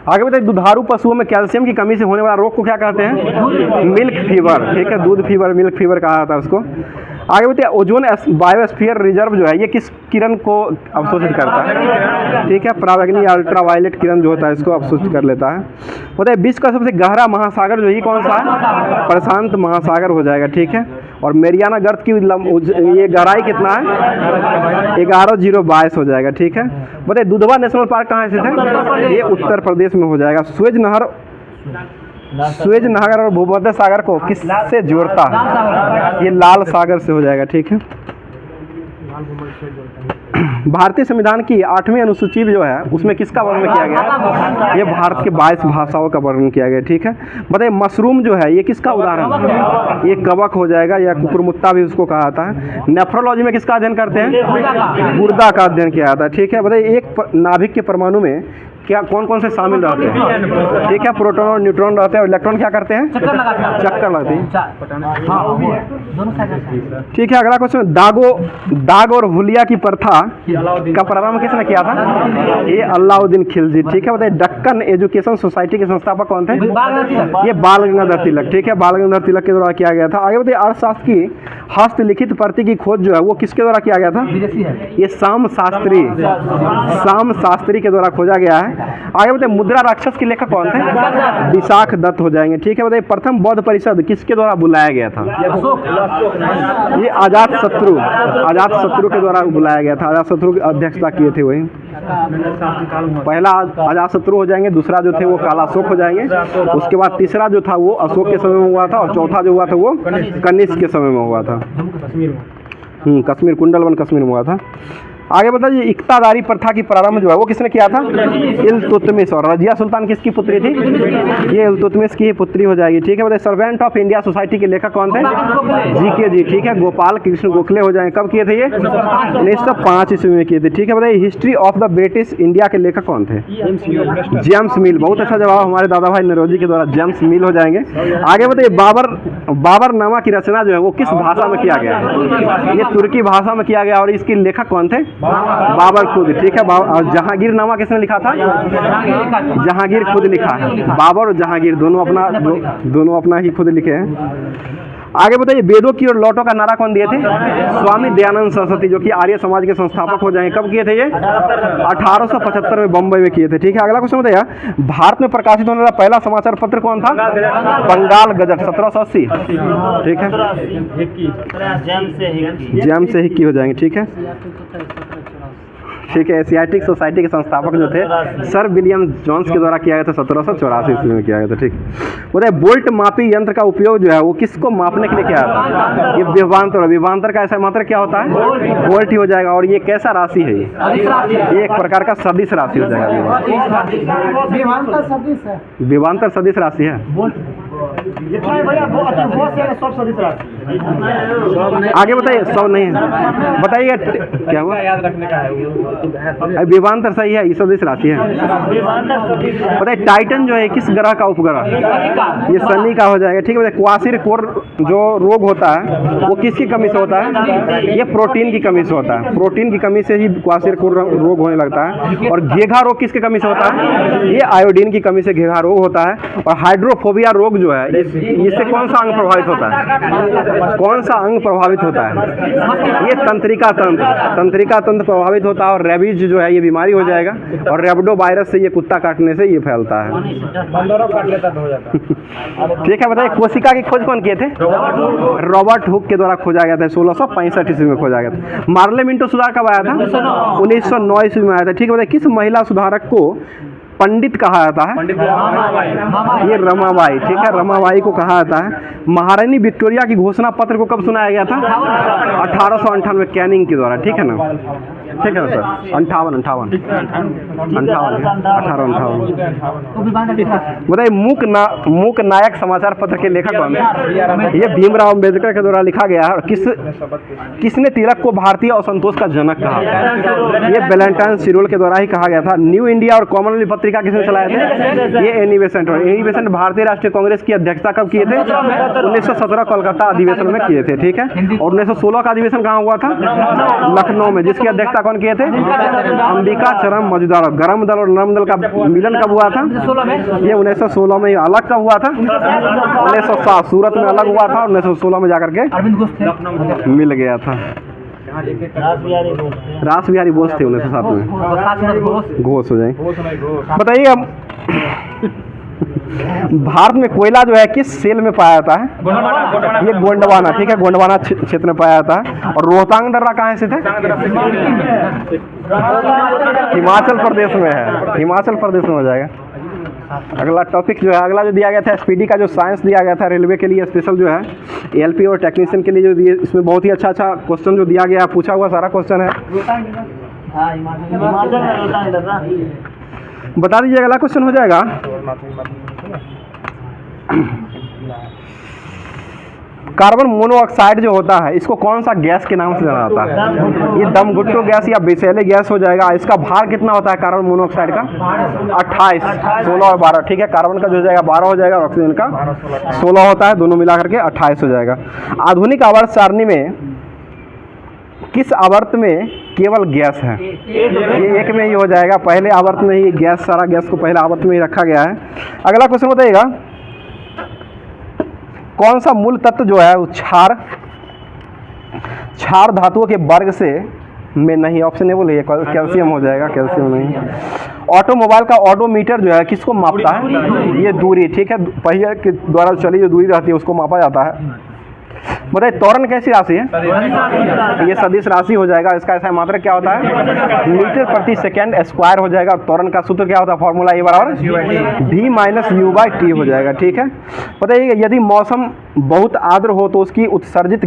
आगे बताइए, दुधारू पशुओं में कैल्शियम की कमी से होने वाला रोग को क्या कहते हैं? मिल्क फीवर, ठीक है, दूध फीवर, मिल्क फीवर कहा जाता है उसको। आगे बताइए, ओजोन बायोस्फीयर रिजर्व जो है ये किस किरण को अवशोषित करता है? ठीक है, पराबैंगनी या अल्ट्रावायलेट किरण जो होता है इसको अवशोषित कर लेता है। बताइए, विश्व का सबसे गहरा महासागर जो ये कौन सा है? प्रशांत महासागर हो जाएगा, ठीक है। और मेरियाना गर्त की ये गहराई कितना है? 11,022 हो जाएगा। ठीक है, बताइए दुधवा नेशनल पार्क कहाँ स्थित है? ये उत्तर प्रदेश में हो जाएगा। स्वेज नहर और भूमध्य सागर को किससे जोड़ता है? ये लाल सागर से हो जाएगा। ठीक है, भारतीय संविधान की 8वीं अनुसूची जो है उसमें किसका वर्णन किया गया है? ये भारत के 22 भाषाओं का वर्णन किया गया। ठीक है, बताइए मशरूम जो है ये किसका उदाहरण है? ये कवक हो जाएगा, या कुकुरमुत्ता भी उसको कहा जाता है। नेफ्रोलॉजी में किसका अध्ययन करते हैं? गुर्दा का अध्ययन किया जाता है। ठीक है, बताइए एक नाभिक के परमाणु में क्या कौन कौन से शामिल रहते हैं? ठीक है, प्रोटॉन और न्यूट्रॉन रहते हैं, और इलेक्ट्रॉन क्या करते हैं? चक्कर लगते हैं। ठीक है, अगला क्वेश्चन, दाग और हुलिया की प्रथा का प्रारंभ किसने किया था? ये अलाउद्दीन खिलजी। ठीक है, बताइए दक्कन एजुकेशन सोसाइटी के संस्थापक कौन थे? ये बाल गंगाधर तिलक। ठीक है, बाल गंगाधर तिलक के द्वारा किया गया था। आगे बताइए अर्थशास्त्र की हस्तलिखित प्रति की खोज जो है वो किसके द्वारा किया गया था? ये शाम शास्त्री के द्वारा खोजा गया है। आगे बताइए मुद्रा राक्षस के लेखक कौन थे? विशाख दत्त हो जाएंगे। ठीक है, बताइए प्रथम बौद्ध परिषद किसके द्वारा बुलाया गया था? ये अजात शत्रु के द्वारा बुलाया गया था। अजात शत्रु की अध्यक्षता किए थे वही। पहला अजात शत्रु हो जाएंगे, दूसरा जो थे वो कालाशोक हो जाएंगे, उसके बाद तीसरा जो था वो अशोक के समय में हुआ था, और चौथा जो हुआ था वो कनिष्क के समय में हुआ था। कश्मीर, कुंडलवन कश्मीर में हुआ था। आगे बताइए इक्तादारी प्रथा की प्रारंभ जो है वो किसने किया था? इल्तुतमिश। और रजिया सुल्तान किसकी पुत्री थी? ये इल्तुतमिश की ही पुत्री हो जाएगी। ठीक है, बताइए सर्वेंट ऑफ इंडिया सोसाइटी के लेखक कौन थे? जीके जी। ठीक है, गोपाल कृष्ण गोखले हो जाएंगे। कब किए थे ये? 1905 ईस्वी में किए थे। ठीक है, बताइए history of the British India के लेखक कौन थे? जेम्स मिल। बहुत अच्छा जवाब हमारे दादा भाई नरोजी के द्वारा, जेम्स मिल हो जाएंगे। आगे बताइए बाबरनामा की रचना जो है वो किस भाषा में किया गया है? ये तुर्की भाषा में किया गया, और इसके लेखक कौन थे? बाबर खुद। ठीक है, और जहांगीरनामा किसने लिखा था? जहांगीर खुद लिखा है। बाबर और जहांगीर दोनों अपना ही खुद लिखे हैं। आगे बताइए वेदों की और लौटों का नारा कौन दिए थे? स्वामी दयानंद सरस्वती, जो कि आर्य समाज के संस्थापक हो जाएंगे। कब किए थे ये? 1875 में बम्बई में किए थे। ठीक है, अगला क्वेश्चन बताइए भारत में प्रकाशित होने वाला पहला समाचार पत्र कौन था? बंगाल गजट, 1780। ठीक है, जेम्स हिक्की हो जाएंगे। ठीक है, ठीक है, एशियाटिक सोसाइटी के संस्थापक जो थे सर विलियम जोन्स के द्वारा किया गया था, 1784 ईस्वी में किया गया था। ठीक, बताइए बोल्ट मापी यंत्र का उपयोग जो है वो किसको मापने के लिए किया जाता है? ये विभवांतर का ऐसा मात्रा क्या होता है? बोल्ट ही हो जाएगा। और ये कैसा राशि है? ये एक प्रकार का सदिश राशि हो जाएगा। विभवांतर सदिश राशि है। आगे बताइए, 100 नहीं है, बताइए क्या हुआ? याद रखने का है। विभवांतर सही है, ये सदिश राशि है। बताइए टाइटन जो है किस ग्रह का उपग्रह? ये शनि का हो जाएगा। ठीक है, बताइए क्वासिरकोर जो रोग होता है वो किसकी कमी से होता है? ये प्रोटीन की कमी से होता है। प्रोटीन की कमी से ही क्वासिरकोर रोग होने लगता है। और घेघा रोग किसकी कमी से होता है? ये आयोडीन की कमी से घेघा रोग होता है। और हाइड्रोफोबिया रोग जो है इससे कौन सा अंग प्रभावित होता है? कौन सा अंग प्रभावित होता है? ये तंत्रिका तंत्र प्रभावित होता है। और रेबीज जो है ये बीमारी हो जाएगा। और रेबडो वायरस से ये कुत्ता काटने से ये फैलता है। ठीक है, बताइए कोशिका की खोज कौन किए थे? रॉबर्ट हुक के द्वारा खोजा गया था। 1665 ईस्वी में खोजा गया था। मार्ले मिंटो सुधार कब आया था? 1909 ईस्वी में आया था। ठीक है, बताइए किस महिला सुधारक को पंडित कहा जाता है? ये रमाबाई। ठीक है, रमाबाई को कहा जाता है। महारानी विक्टोरिया की घोषणा पत्र को कब सुनाया गया था? 1898 कैनिंग के द्वारा। ठीक है ना, ठीक है ना सर? 58 बताइए मूक नायक समाचार पत्र के लेखक कौन है? ये भीमराव अम्बेडकर के द्वारा लिखा गया है। और किसने तिलक को भारतीय असंतोष का जनक कहा? ये वैलेंटाइन सिरोल के द्वारा ही कहा गया था। न्यू इंडिया और कॉमनवेल्थ पत्रिका किसने चलाया था? ये एनी बेसेंट। और एनी बेसेंट भारतीय राष्ट्रीय कांग्रेस की अध्यक्षता कब किए थे? 1917 कोलकाता अधिवेशन में किए थे। ठीक है, और 1916 का अधिवेशन कहाँ हुआ था? लखनऊ में, जिसकी अध्यक्षता कौन किए थे? अंबिका चरण मजूदार। गरम दल और नरम दल का मिलन कब हुआ था? ये 1916 में अलग कब हुआ था? 1907 सूरत में अलग हुआ था। और 1916 में जाकर के मिल गया था। रास बिहारी बोस थे 1907 में। घोष हो जाए। बताइए अब भारत में कोयला जो है किस सेल में पाया जाता है? ये गोंडवाना, ठीक है, गोंडवाना क्षेत्र में पाया जाता है। और रोहतांग दर्रा कहाँ स्थित है? हिमाचल प्रदेश में है, हिमाचल प्रदेश में हो जाएगा। अगला टॉपिक जो है, अगला जो दिया गया था एसपीडी का जो साइंस दिया गया था रेलवे के लिए स्पेशल जो है, एलपी और टेक्नीशियन के लिए जो दिए, इसमें बहुत ही अच्छा क्वेश्चन जो दिया गया, पूछा हुआ सारा क्वेश्चन है। बता दीजिए, अगला क्वेश्चन हो जाएगा कार्बन मोनोऑक्साइड जो होता है इसको कौन सा गैस के नाम से जाना जाता है? ये दमघुट्टू गैस या विषैले गैस हो जाएगा। इसका भार कितना होता है कार्बन मोनोऑक्साइड का? 28, 16 और 12, ठीक है। कार्बन का जो हो जाएगा 12 हो जाएगा और ऑक्सीजन का 16 होता है, दोनों मिलाकर के 28 हो जाएगा। आधुनिक आवर्त सारणी में किस आवर्त में केवल गैस है? ये एक में ही हो जाएगा, पहले आवर्त में ही गैस, सारा गैस को पहले आवर्त में ही रखा गया है। अगला क्वेश्चन बताइएगा, कौन सा मूल तत्व जो है वो क्षार धातुओं के वर्ग से में नहीं? ऑप्शनेबल है, कैल्शियम हो जाएगा, कैल्शियम नहीं। ऑटोमोबाइल का ऑडोमीटर जो है किसको मापता है? ये दूरी, ठीक है, पहिए के द्वारा चली जो दूरी रहती है उसको मापा जाता है। बताइए त्वरण कैसी राशि है? ये सदिश राशि हो जाएगा। इसका ऐसा मात्रक क्या होता है? मीटर प्रति सेकेंड स्क्वायर हो जाएगा। और त्वरण का सूत्र क्या होता है? फॉर्मूला ए बराबर v-u/t हो जाएगा, ठीक है। बताइए यदि मौसम बहुत आर्द्र हो तो उसकी उत्सर्जित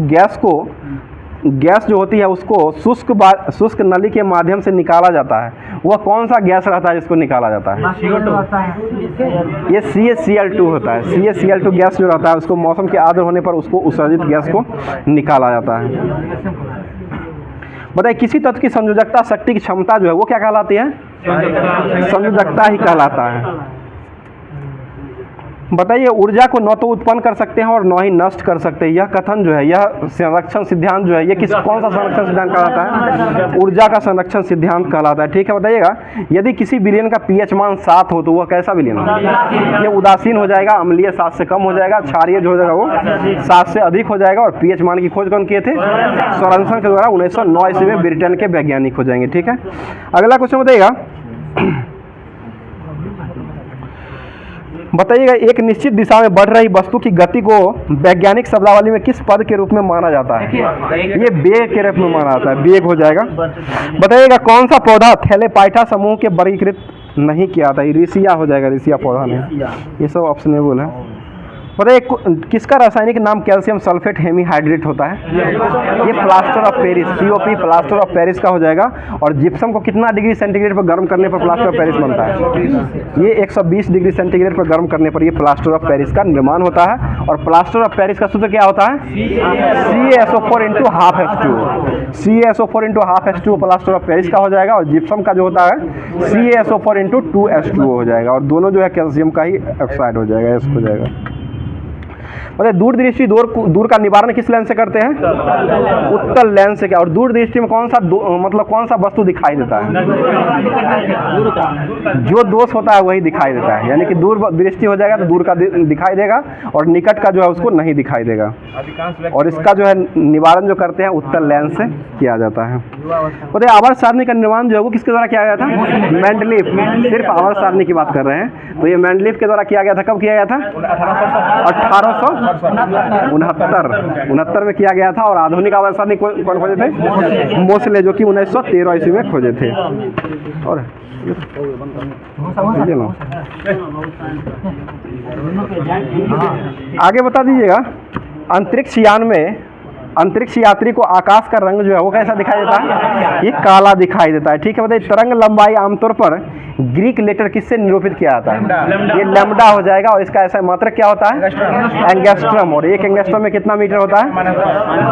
गैस जो होती है उसको शुष्क नली के माध्यम से निकाला जाता है। वह कौन सा गैस रहता है जिसको निकाला जाता है? ये CaCl2 होता है। CaCl2 गैस जो रहता है उसको मौसम के आर्द्र होने पर उसको उत्सर्जित गैस को निकाला जाता है। बताइए किसी तत्व की संयोजकता शक्ति की क्षमता जो है वो क्या कहलाती है? संयोजकता ही कहलाता है। बताइए ऊर्जा को न तो उत्पन्न कर सकते हैं और न ही नष्ट कर सकते हैं। यह कथन जो है, यह संरक्षण सिद्धांत जो है, ये कौन सा संरक्षण सिद्धांत कहलाता है? ऊर्जा का संरक्षण सिद्धांत कहलाता है, ठीक है। बताइएगा यदि किसी विलयन का पीएच मान 7 हो तो वह कैसा विलयन है? ये उदासीन हो जाएगा, अम्लीय 7 से कम हो जाएगा, क्षारीय जो हो जाएगा वो 7 से अधिक हो जाएगा। और पीएच मान की खोज कौन किए थे? सोरेनसन के द्वारा 1909 ईस्वी में ब्रिटेन के वैज्ञानिक हो जाएंगे, ठीक है। अगला क्वेश्चन बताइएगा, बताइएगा एक निश्चित दिशा में बढ़ रही वस्तु की गति को वैज्ञानिक शब्दावली में किस पद के रूप में माना जाता है? ये वेग के रूप में माना जाता है, वेग हो जाएगा। बताइएगा कौन सा पौधा थैलेपाइटा समूह के वर्गीकृत नहीं किया था? इरिसिया हो जाएगा, इरिसिया पौधा नहीं। ये सब ऑप्शनेबल है। बताइए किसका रासायनिक नाम कैल्शियम सल्फेट हेमीहाइड्रेट होता है? ये plaster of Paris, COP plaster of Paris का हो जाएगा। और जिप्सम को कितना डिग्री सेंटीग्रेड पर गर्म करने पर प्लास्टर ऑफ पेरिस बनता है? ये 120 डिग्री सेंटीग्रेड पर गर्म करने पर ये प्लास्टर ऑफ पेरिस का निर्माण होता है। और प्लास्टर ऑफ पेरिस का सूत्र क्या होता है? CaSO4 × 12H2O। CaSO4 × 12H2O plaster of Paris का हो जाएगा। और जिप्सम का जो होता है CaSO4 × 2H2O हो जाएगा। और दोनों जो है कैल्शियम का ही ऑक्साइड हो जाएगा, हो जाएगा। मतलब दूरदृष्टि दूर का निवारण किस लेंस से करते हैं? उत्तल लेंस से। क्या और दूरदृष्टि में कौन सा वस्तु दिखाई देता है? जो दोष होता है वही दिखाई देता है, यानी कि दूर दृष्टि हो जाएगा तो दूर का दिखाई देगा और निकट का जो है उसको नहीं दिखाई देगा। और इसका जो है निवारण जो करते हैं उत्तल लेंस से किया जाता है। तो आवर्त सारणी का निर्माण जो है वो किसके द्वारा किया गया था? मेंडलीफ। सिर्फ आवर्त सारणी की बात कर रहे हैं तो ये मेंडलीफ के द्वारा किया गया था। कब किया गया था? 1869 में किया गया था। और आधुनिक आवर्त सारणी कौन खोजे थे? मोसले, जो कि 1913 ईस्वी में खोजे थे। और आगे बता दीजिएगा, अंतरिक्ष यान में अंतरिक्ष यात्री को आकाश का रंग जो है वो कैसा दिखाई देता है? ये काला दिखाई देता है, ठीक है। बताइए तरंग लंबाई आमतौर पर ग्रीक लेटर किससे निरूपित किया जाता है? ये लैम्डा हो जाएगा। और इसका ऐसा मात्रक क्या होता है? एंगस्ट्रम। और एक एंगस्ट्रम में कितना मीटर होता है?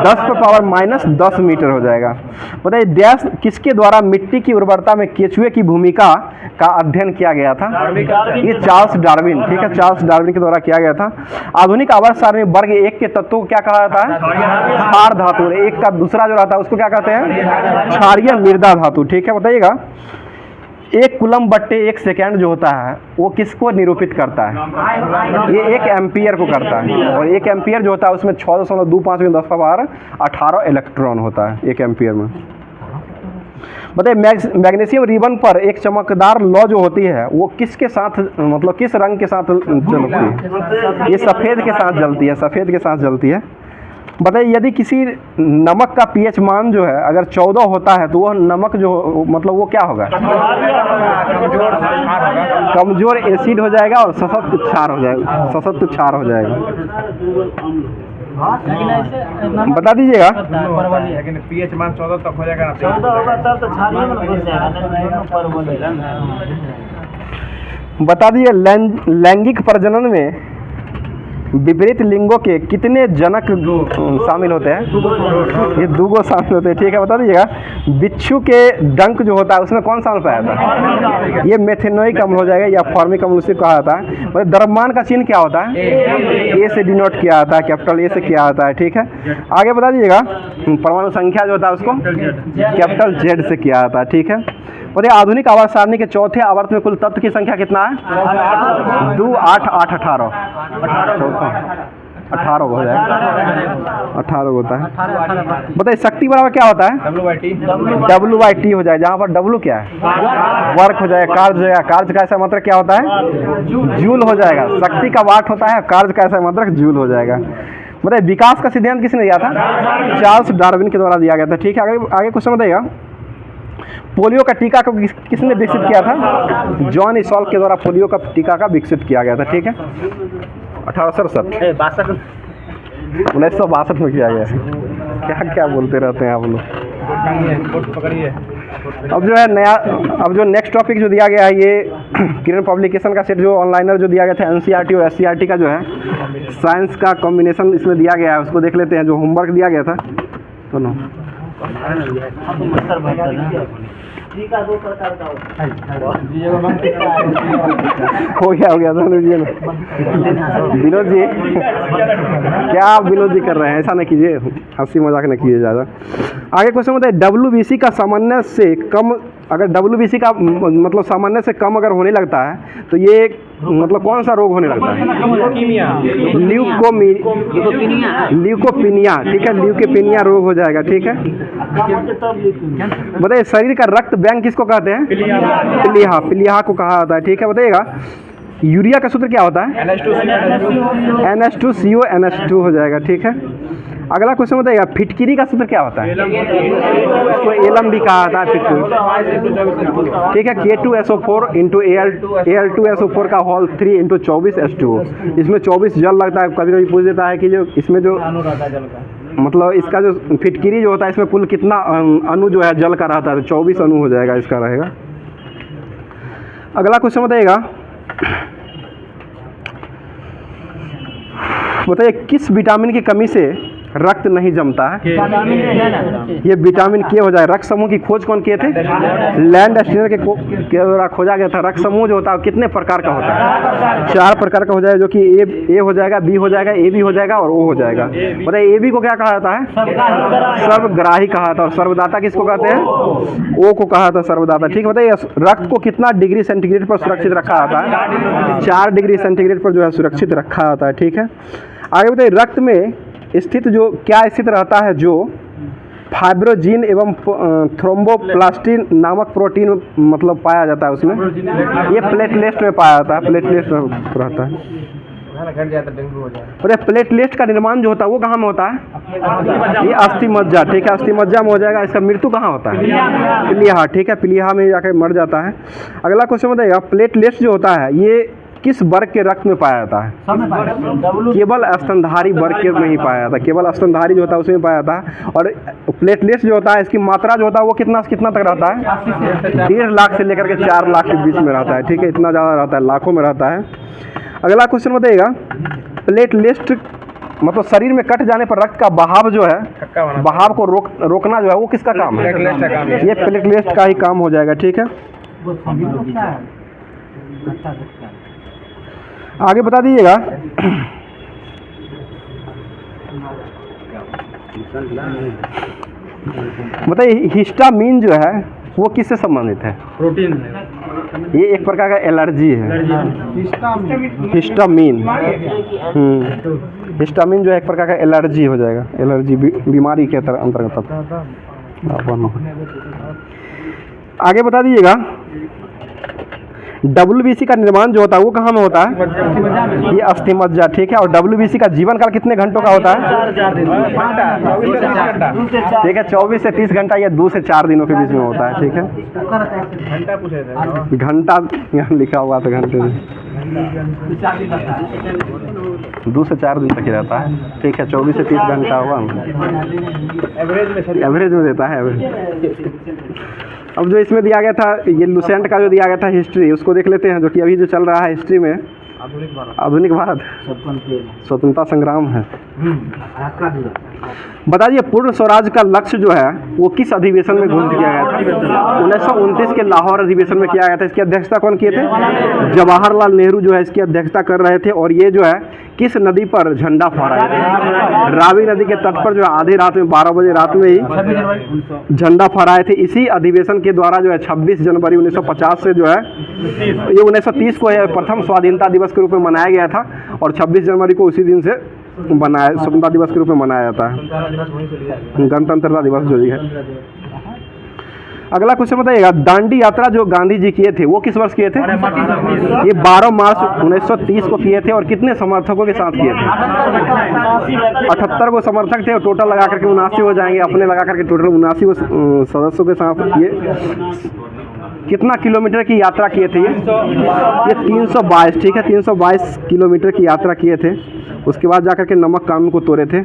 10⁻⁻10 मीटर हो जाएगा। बताइए डैश किसके द्वारा मिट्टी की उर्वरता में केचुए की भूमिका का अध्ययन किया गया था? ये चार्ल्स डार्विन, ठीक है, चार्ल्स डार्विन के द्वारा किया गया था। आधुनिक आवर्त सारणी वर्ग 1 के तत्वों को क्या कहा जाता है? क्षार धातु। एक का दूसरा जो रहता है उसको क्या कहते हैं? क्षारीय मृदा धातु, ठीक है। बताइएगा 1 कूलम/1 सेकेंड जो होता है वो किसको निरूपित करता है? ये 1 एम्पियर को करता है। और 1 एम्पियर जो होता है उसमें 6.25 × 10⁻18 इलेक्ट्रॉन होता है 1 एम्पियर में। बताइए मैग्नीशियम रिबन पर एक चमकदार लौ जो होती है वो किसके साथ, मतलब किस रंग के साथ जलती है? ये सफ़ेद के साथ जलती है, सफ़ेद के साथ जलती है। बताइए यदि किसी नमक का पीएच मान जो है अगर 14 होता है तो वह नमक जो मतलब वो क्या होगा? कमजोर एसिड हो जाएगा और सशक्त क्षार हो जाएगा, सशक्त क्षार हो जाएगा। बता दीजिएगा। लेकिन पीएच मान 14 तक हो जाएगा, 14 होगा तब तो क्षारीय में घुस जाएगा। बता दीजिए लैंगिक प्रजनन में विपरीत लिंगों के कितने जनक शामिल होते हैं? ये 2 शामिल होते हैं, ठीक है। बता दीजिएगा बिच्छू के डंक जो होता है उसमें कौन सा अम्ल पाया जाता है? ये मेथेनोइक अम्ल हो जाएगा या फॉर्मिक अम्ल उसे कहा जाता है। मतलब द्रव्यमान का चिन्ह क्या होता है? ए से डिनोट किया जाता है, कैपिटल ए से किया जाता है, ठीक है। आगे बता दीजिएगा परमाणु संख्या जो होता है उसको कैपिटल जेड से किया जाता है, ठीक है। बताइए आधुनिक आवर्त सारणी के चौथे आवर्त में कुल तत्व की संख्या कितना है? 2, 8, 8, 18, 18 हो जाएगा, 18 होता है। बताइए शक्ति बराबर क्या होता है? W/T हो जाएगा, जहाँ पर W क्या है? वर्क हो जाएगा, कार्य हो जाएगा। कार्य का ऐसा मात्रक क्या होता है? जूल हो जाएगा। शक्ति का वाट होता है, कार्य का ऐसा मात्रक जूल हो जाएगा। बताइए विकास का सिद्धांत किसने दिया था? चार्ल्स डार्विन के द्वारा दिया गया था, ठीक है। आगे क्वेश्चन बताइएगा पोलियो का टीका को किसने विकसित किया था? जॉन इसॉल्क के द्वारा पोलियो का टीका का विकसित किया गया था, ठीक है। 1862 1962 में किया गया है। क्या क्या बोलते रहते हैं आप लोग। अब जो है नया, अब जो नेक्स्ट टॉपिक जो दिया गया है ये किरण पब्लिकेशन का सेट जो ऑनलाइनर जो दिया गया था एनसीईआरटी और एससीईआरटी का जो है साइंस का कॉम्बिनेशन इसमें दिया गया है, उसको देख लेते हैं। जो होमवर्क दिया गया था तो नो हो गया विनोद जी क्या आप विनोद जी कर रहे हैं? ऐसा ना कीजिए, हंसी मजाक न कीजिए ज़्यादा। आगे क्वेश्चन बताइए WBC का सामान्य से कम, अगर WBC का मतलब सामान्य से कम अगर होने लगता है तो ये मतलब कौन सा रोग होने लगता है? ल्यूकोपीनिया, ठीक है। ल्यूकोपीनिया रोग हो जाएगा, ठीक है। बताइए शरीर का रक्त बैंक किसको कहते हैं? प्लीहा को कहा जाता है, ठीक है। बताइएगा यूरिया का सूत्र क्या होता है? NH2CO NH2 हो जाएगा, ठीक है। अगला क्वेश्चन बताइएगा फिटकिरी का सूत्र क्या होता है? इसको एलम भी कहा जाता है, फिटकिरी, ठीक है। K2SO4 × Al2SO4 का होल 3 × 24 H2O। इसमें 24 जल लगता है। कभी कभी पूछ देता है कि जो इसमें जो मतलब इसका जो फिटकिरी जो होता है इसमें कुल कितना अणु जो है जल का रहता है? तो 24 अणु हो जाएगा, इसका रहेगा। अगला क्वेश्चन बताइएगा बताइए किस विटामिन की कमी से रक्त नहीं जमता है? ये विटामिन के हो जाए। रक्त समूह की खोज कौन किए थे? लैंडस्टीनर के द्वारा खोजा गया था। रक्त समूह जो होता है कितने प्रकार का होता है? 4 प्रकार का हो जाएगा, जो कि ए हो जाएगा, बी हो जाएगा, ए बी हो जाएगा और ओ हो जाएगा। बताइए ए बी को क्या कहा जाता है? सर्वग्राही कहा जाता है। और सर्वदाता किसको कहते हैं? ओ को कहा था सर्वदाता, ठीक है। बताइए रक्त को कितना डिग्री सेंटीग्रेड पर सुरक्षित रखा जाता है? 4 डिग्री सेंटीग्रेड पर जो है सुरक्षित रखा जाता है, ठीक है। आगे बताइए रक्त में स्थित जो क्या स्थित रहता है जो फाइब्रोजीन एवं थ्रोम्बोप्लास्टिन नामक प्रोटीन मतलब पाया जाता है उसमें? ये प्लेटलेट में पाया जाता है, प्लेटलेट में रहता है। और प्लेटलेट का निर्माण जो होता है वो कहाँ में होता है? ये अस्थि मज्जा, ठीक है। अस्थि मज्जा में हो जाएगा। इसका मृत्यु कहाँ होता है? प्लीहा, ठीक है। प्लीहा में जाकर मर जाता है। अगला क्वेश्चन बताइएगा प्लेटलेट्स जो होता है ये किस वर्ग के रक्त में पाया जाता है? केवल स्तनधारी वर्ग के में ही पाया जाता है। केवल स्तनधारी जो होता है उसमें पाया जाता है। और प्लेटलेट्स जो होता है इसकी मात्रा जो होता है वो कितना तक रहता है? 1.5 लाख से लेकर के 4 लाख के बीच में रहता है, ठीक है। इतना ज़्यादा रहता है, लाखों में रहता है। अगला क्वेश्चन बताइएगा प्लेटलेट्स मतलब शरीर में कट जाने पर रक्त का बहाव जो है, बहाव को रोकना जो है वो किसका काम है? ये प्लेटलेट्स का ही काम हो जाएगा, ठीक है। आगे बता दीजिएगा बताइए हिस्टामिन जो है वो किससे संबंधित है? प्रोटीन। ये एक प्रकार का एलर्जी है। हिस्टामिन हिस्टामिन जो है एक प्रकार का एलर्जी हो जाएगा। एलर्जी बीमारी के अंतर्गत। आगे बता दीजिएगा, WBC का निर्माण जो होता है वो कहाँ में होता है? ये अस्थि मज्जा, ठीक है। और WBC का जीवन काल कितने घंटों का होता है? ठीक है, 24 से 30 घंटा या 2 से 4 दिनों के बीच में होता है, ठीक है। घंटा पूछे थे, घंटा यहाँ लिखा हुआ था, घंटे में 2 से 4 दिन तक ही रहता है, ठीक है। 24 से 30 घंटा हुआ, एवरेज में देता है, एवरेज। अब जो इसमें दिया गया था, ये लुसेंट का जो दिया गया था हिस्ट्री, उसको देख लेते हैं, जो कि अभी जो चल रहा है हिस्ट्री में, आधुनिक भारत स्वतंत्रता संग्राम है। बताइए, पूर्ण स्वराज का लक्ष्य जो है वो किस अधिवेशन में घोषित किया गया था? 1929 के लाहौर अधिवेशन में किया गया था। इसकी अध्यक्षता कौन किए थे? जवाहरलाल नेहरू जो है इसकी अध्यक्षता कर रहे थे। और ये जो है किस नदी पर झंडा फहराए थे? रावी नदी के तट पर जो है आधी रात में 12 बजे रात में ही झंडा फहराए थे। इसी अधिवेशन के द्वारा जो है 26 जनवरी 1950 से जो है, ये 1930 को प्रथम स्वाधीनता दिवस के रूप में मनाया गया था और 26 जनवरी को उसी दिन से स्वतंत्रता दिवस के रूप में मनाया जाता है, गणतंत्रता दिवस जो है। अगला क्वेश्चन बताइएगा, दांडी यात्रा जो गांधी जी किए थे वो किस वर्ष किए थे? ये 12 मार्च 1930 को किए थे। और कितने समर्थकों के साथ किए थे? 78 को समर्थक थे और टोटल लगा करके 79 हो जाएंगे, अपने लगा करके टोटल 79 को सदस्यों के साथ किए। कितना किलोमीटर की यात्रा किए थे? ये 322, ठीक है, 322 किलोमीटर की यात्रा किए थे। उसके बाद जाकर के नमक कानून को तोड़े थे।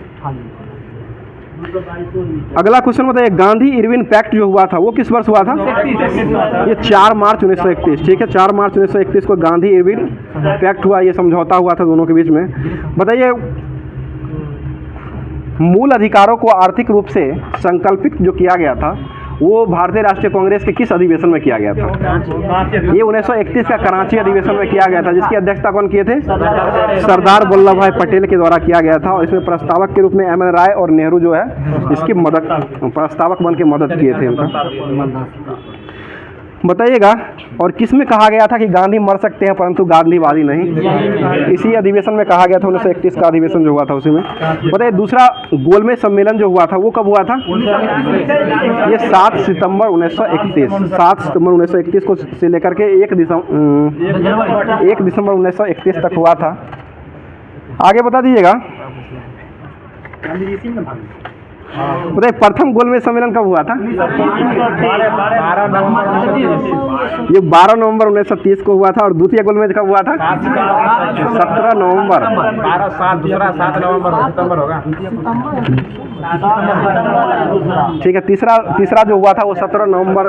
अगला क्वेश्चन बताइए, गांधी इरविन पैक्ट जो हुआ था वो किस वर्ष हुआ था? ये 4 मार्च 1931, ठीक है, 4 मार्च 1931 को गांधी इरविन पैक्ट हुआ, ये समझौता हुआ था दोनों के बीच में। बताइए, मूल अधिकारों को आर्थिक रूप से संकल्पित जो किया गया था वो भारतीय राष्ट्रीय कांग्रेस के किस अधिवेशन में किया गया था? ये 1931 का कराची अधिवेशन में किया गया था, जिसकी अध्यक्षता कौन किए थे? सरदार वल्लभ भाई पटेल के द्वारा किया गया था। और इसमें प्रस्तावक के रूप में एम एन राय और नेहरू जो है इसकी मदद, प्रस्तावक बन के मदद किए थे इनका। बताइएगा, और किस में कहा गया था कि गांधी मर सकते हैं परंतु गांधीवादी नहीं? इसी अधिवेशन में कहा गया था, 1931 का अधिवेशन जो हुआ था उसी में। बताइए, दूसरा गोलमेज सम्मेलन जो हुआ था वो कब हुआ था? ये 7 सितंबर 1931, 7 सितंबर 1931 को से लेकर के 1 दिसंबर 1931 तक हुआ था। आगे बता दीजिएगा, बताइए प्रथम गोलमेज सम्मेलन कब हुआ था? ये 12 नवंबर 1930 को हुआ था। और द्वितीय गोलमेज कब हुआ था? 17 नवंबर। 12/7, दूसरा 7 नवंबर सितंबर होगा, ठीक है। तीसरा जो हुआ था वो 17 नवंबर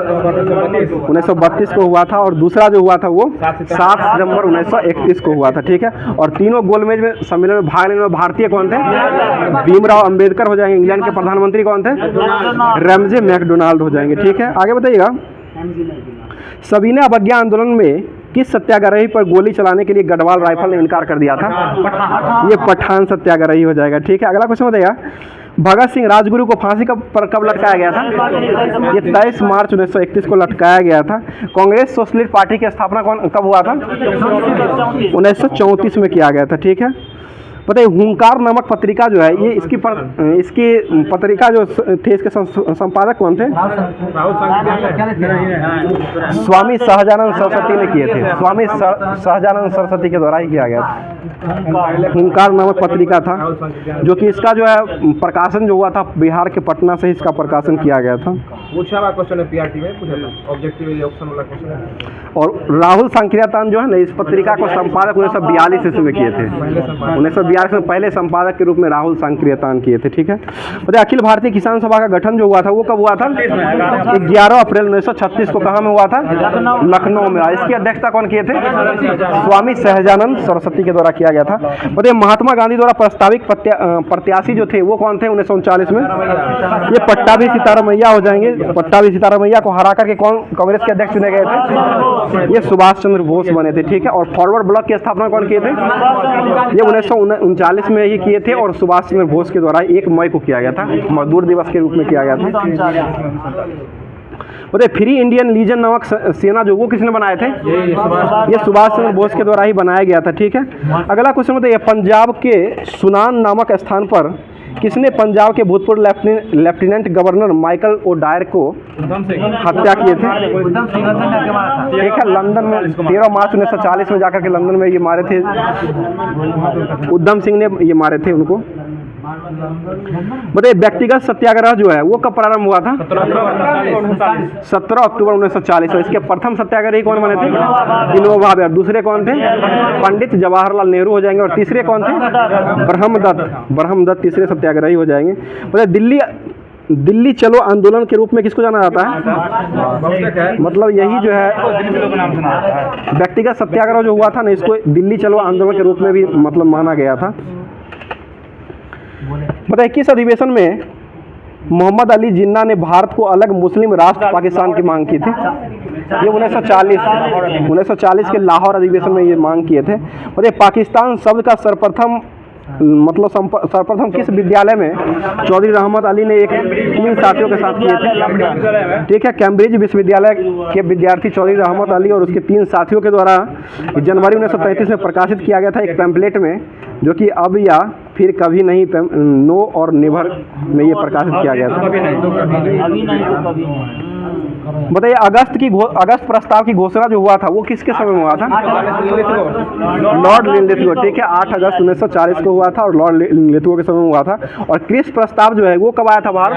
1932 को हुआ था। और दूसरा जो हुआ था वो 7 सितंबर 1931 को हुआ था, ठीक है। और तीनों गोलमेज में सम्मेलन में भाग लेने में भारतीय कौन थे? भीमराव अंबेडकर हो जाएंगे। इंग्लैंड के प्रधानमंत्री कौन थे? रैमजे मैकडोनाल्ड हो जाएंगे, ठीक है। आगे बताइएगा, सविनय अवज्ञा आंदोलन में किस सत्याग्रही पर गोली चलाने के लिए गढ़वाल राइफल ने इनकार कर दिया था? ये पठान सत्याग्रही हो जाएगा, ठीक है। अगला क्वेश्चन बताइएगा, भगत सिंह राजगुरु को फांसी पर कब लटकाया गया था? ये 23 मार्च 1931 को लटकाया गया था। कांग्रेस सोशलिस्ट पार्टी की स्थापना कब हुआ था? 1934 में किया गया था, ठीक है। बताइए, हुंकार नामक पत्रिका जो है ये इसकी पत्रिका जो थे इसके संपादक कौन थे? स्वामी सहजानंद सरस्वती ने किए थे। स्वामी सहजानंद सरस्वती के द्वारा ही किया गया था। हुंकार नामक पत्रिका था, जो कि इसका जो है प्रकाशन जो हुआ था बिहार के पटना से इसका प्रकाशन किया गया था। पूछा हुआ क्वेश्चन है, पीआरटी में पूछा था, ऑब्जेक्टिव ऑप्शन वाला क्वेश्चन है। और राहुल सांकृत्यायन जो है ना, इस पत्रिका को संपादक 1942 ईस्वी में किए थे। 1942 में पहले संपादक के रूप में राहुल सांकृत्यायन किए थे, ठीक है। बताइए, अखिल भारतीय किसान सभा का गठन जो हुआ था वो कब हुआ था? 11 अप्रैल 1936 को। कहाँ में हुआ था? लखनऊ में। इसकी अध्यक्षता कौन किए थे? स्वामी सहजानंद सरस्वती के द्वारा किया गया था। बताइए, महात्मा गांधी द्वारा प्रस्तावित प्रत्याशी जो थे वो कौन थे 1939 में? ये पट्टाभी सीतारामैया हो जाएंगे। पट्टाभी सीतारामैया को हरा करके कौन कांग्रेस के अध्यक्ष चुने गए थे? ये सुभाष चंद्र बोस बने थे, ठीक है। और फॉरवर्ड ब्लॉक की स्थापना कौन किए थे? ये 1939 में ही किए थे और सुभाष चंद्र बोस के द्वारा 1 मई को किया गया था, मजदूर दिवस के रूप में किया गया था। बताइए, फ्री इंडियन लीजन नामक सेना जो वो किसने बनाए थे? ये सुभाष चंद्र बोस के द्वारा ही बनाया गया था, ठीक है। अगला क्वेश्चन बताइए, पंजाब के सुनान नामक स्थान पर किसने पंजाब के भूतपूर्व लेफ्टिनेंट गवर्नर माइकल ओडायर को हत्या किए थे? ठीक है, लंदन में 13 मार्च 1940 में जाकर के लंदन में ये मारे थे, उधम सिंह ने ये मारे थे उनको। बताइए व्यक्तिगत सत्याग्रह जो है वो कब प्रारंभ हुआ था? 17 अक्टूबर 1940। और इसके प्रथम सत्याग्रही कौन बने थे? विनोबा भावे। दूसरे कौन थे? पंडित जवाहरलाल नेहरू हो जाएंगे। और तीसरे कौन थे? ब्रह्मदत्त तीसरे सत्याग्रही हो जाएंगे। बताइए दिल्ली चलो आंदोलन के रूप में किसको जाना जाता है? मतलब यही जो है व्यक्तिगत सत्याग्रह जो हुआ था ना, इसको दिल्ली चलो आंदोलन के रूप में भी मतलब माना गया था। बताइए किस अधिवेशन में मोहम्मद अली जिन्ना ने भारत को अलग मुस्लिम राष्ट्र पाकिस्तान की मांग की थी? ये 1940 के लाहौर अधिवेशन में ये मांग किए थे। बताइए पाकिस्तान शब्द का सर्वप्रथम किस विद्यालय में चौधरी रहमत अली ने 3 साथियों के साथ किए थे? ठीक है, कैम्ब्रिज विश्वविद्यालय के विद्यार्थी चौधरी रहमत अली और उसके 3 साथियों के द्वारा जनवरी 1933 में प्रकाशित किया गया था एक पैम्पलेट में, जो कि अब या फिर कभी नहीं, नो और नेवर में ये प्रकाशित किया गया था। बताइए अगस्त प्रस्ताव की घोषणा जो हुआ था वो किसके समय में हुआ था? Lord Linlithgow. ठीक है, 8 अगस्त 1940 को हुआ था और लॉर्ड लिनलिथगो के समय में हुआ था। और क्रिस प्रस्ताव जो है वो कब आया था भारत?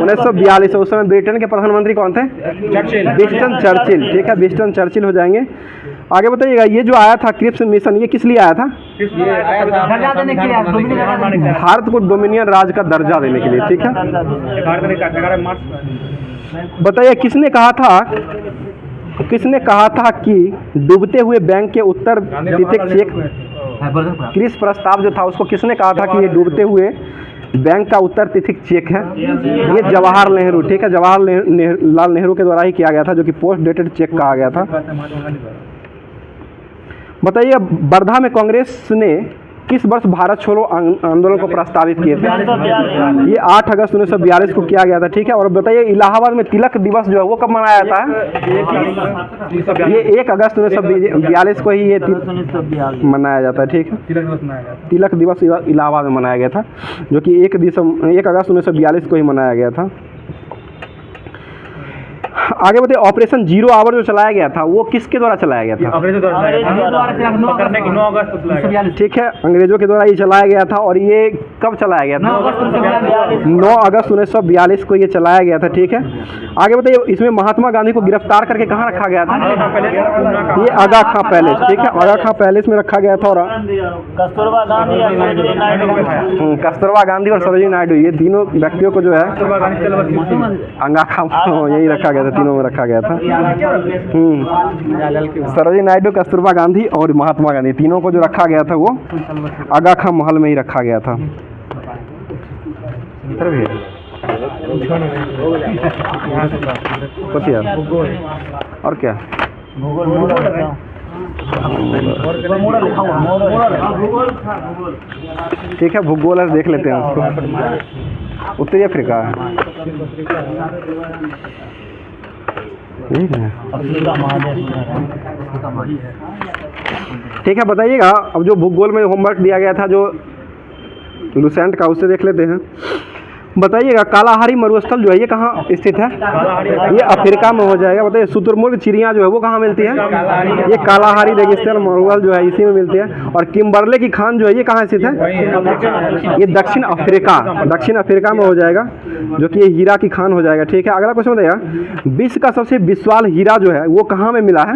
1942। उस समय ब्रिटेन के प्रधानमंत्री कौन थे? Winston Churchill. ठीक है, विंस्टन चर्चिल हो जाएंगे। आगे बताइएगा ये जो आया था क्रिप्स मिशन, ये किस लिए आया था? भारत को डोमिनियन राज का दर्जा देने के लिए। ठीक है, बताइए किसने कहा था कि डूबते हुए बैंक के उत्तर तिथिक चेक? क्रिस प्रस्ताव जो था उसको किसने कहा था कि ये डूबते हुए बैंक का उत्तर तिथिक चेक है? ये जवाहरलाल नेहरू। ठीक है, जवाहरलाल नेहरू के द्वारा ही किया गया था, जो कि पोस्ट डेटेड चेक कहा गया था। बताइए वर्धा में कांग्रेस ने किस वर्ष भारत छोड़ो आंदोलन को प्रस्तावित किए थे? ये 8 अगस्त 1942 को किया गया था। ठीक है, और बताइए इलाहाबाद में तिलक दिवस जो है वो कब मनाया जाता है? ये 1 अगस्त 1942 को ही ये मनाया जाता है। ठीक है, तिलक दिवस इलाहाबाद में मनाया गया था, जो कि 1 अगस्त 1942 को ही मनाया गया था। आगे बताइए ऑपरेशन जीरो आवर जो चलाया गया था वो किसके द्वारा चलाया गया था? ठीक है, अंग्रेजों के द्वारा ये चलाया गया था। और ये कब चलाया गया था? 9 अगस्त 1942 को ये चलाया गया था। ठीक है, आगे बताइए इसमें महात्मा गांधी को गिरफ्तार करके कहाँ रखा गया था? ये आगा खां पैलेस। ठीक है, आगा खां पैलेस में रखा गया था। और कस्तूरबा गांधी और सरोजिनी नायडू, ये तीनों व्यक्तियों को जो है आगा खां यही रखा गया था, तीनों में रखा गया था। सरोजिनी नायडू, कस्तूरबा गांधी और महात्मा गांधी, तीनों को जो रखा गया था वो आगा खां महल में ही रखा गया था। और क्या ठीक है, भूगोल देख लेते हैं उसको। उत्तरी अफ्रीका है। ठीक है, बताइएगा अब जो भूगोल में होमवर्क दिया गया था जो लुसेंट का, उससे देख लेते हैं। बताइएगा कालाहारी मरुस्थल जो है ये कहाँ स्थित है? ये अफ्रीका में हो जाएगा। बताइए शुतुरमुर्ग चिड़िया जो है वो कहाँ मिलती है? ये कालाहारी रेगिस्तान मरुस्थल जो है इसी में मिलती है। और किम्बरले की खान जो है ये कहाँ स्थित है? ये दक्षिण अफ्रीका में हो जाएगा, जो कि ये हीरा की खान हो जाएगा। ठीक है, अगला क्वेश्चन बताइएगा विश्व का सबसे विशाल हीरा जो है वो कहाँ में मिला है?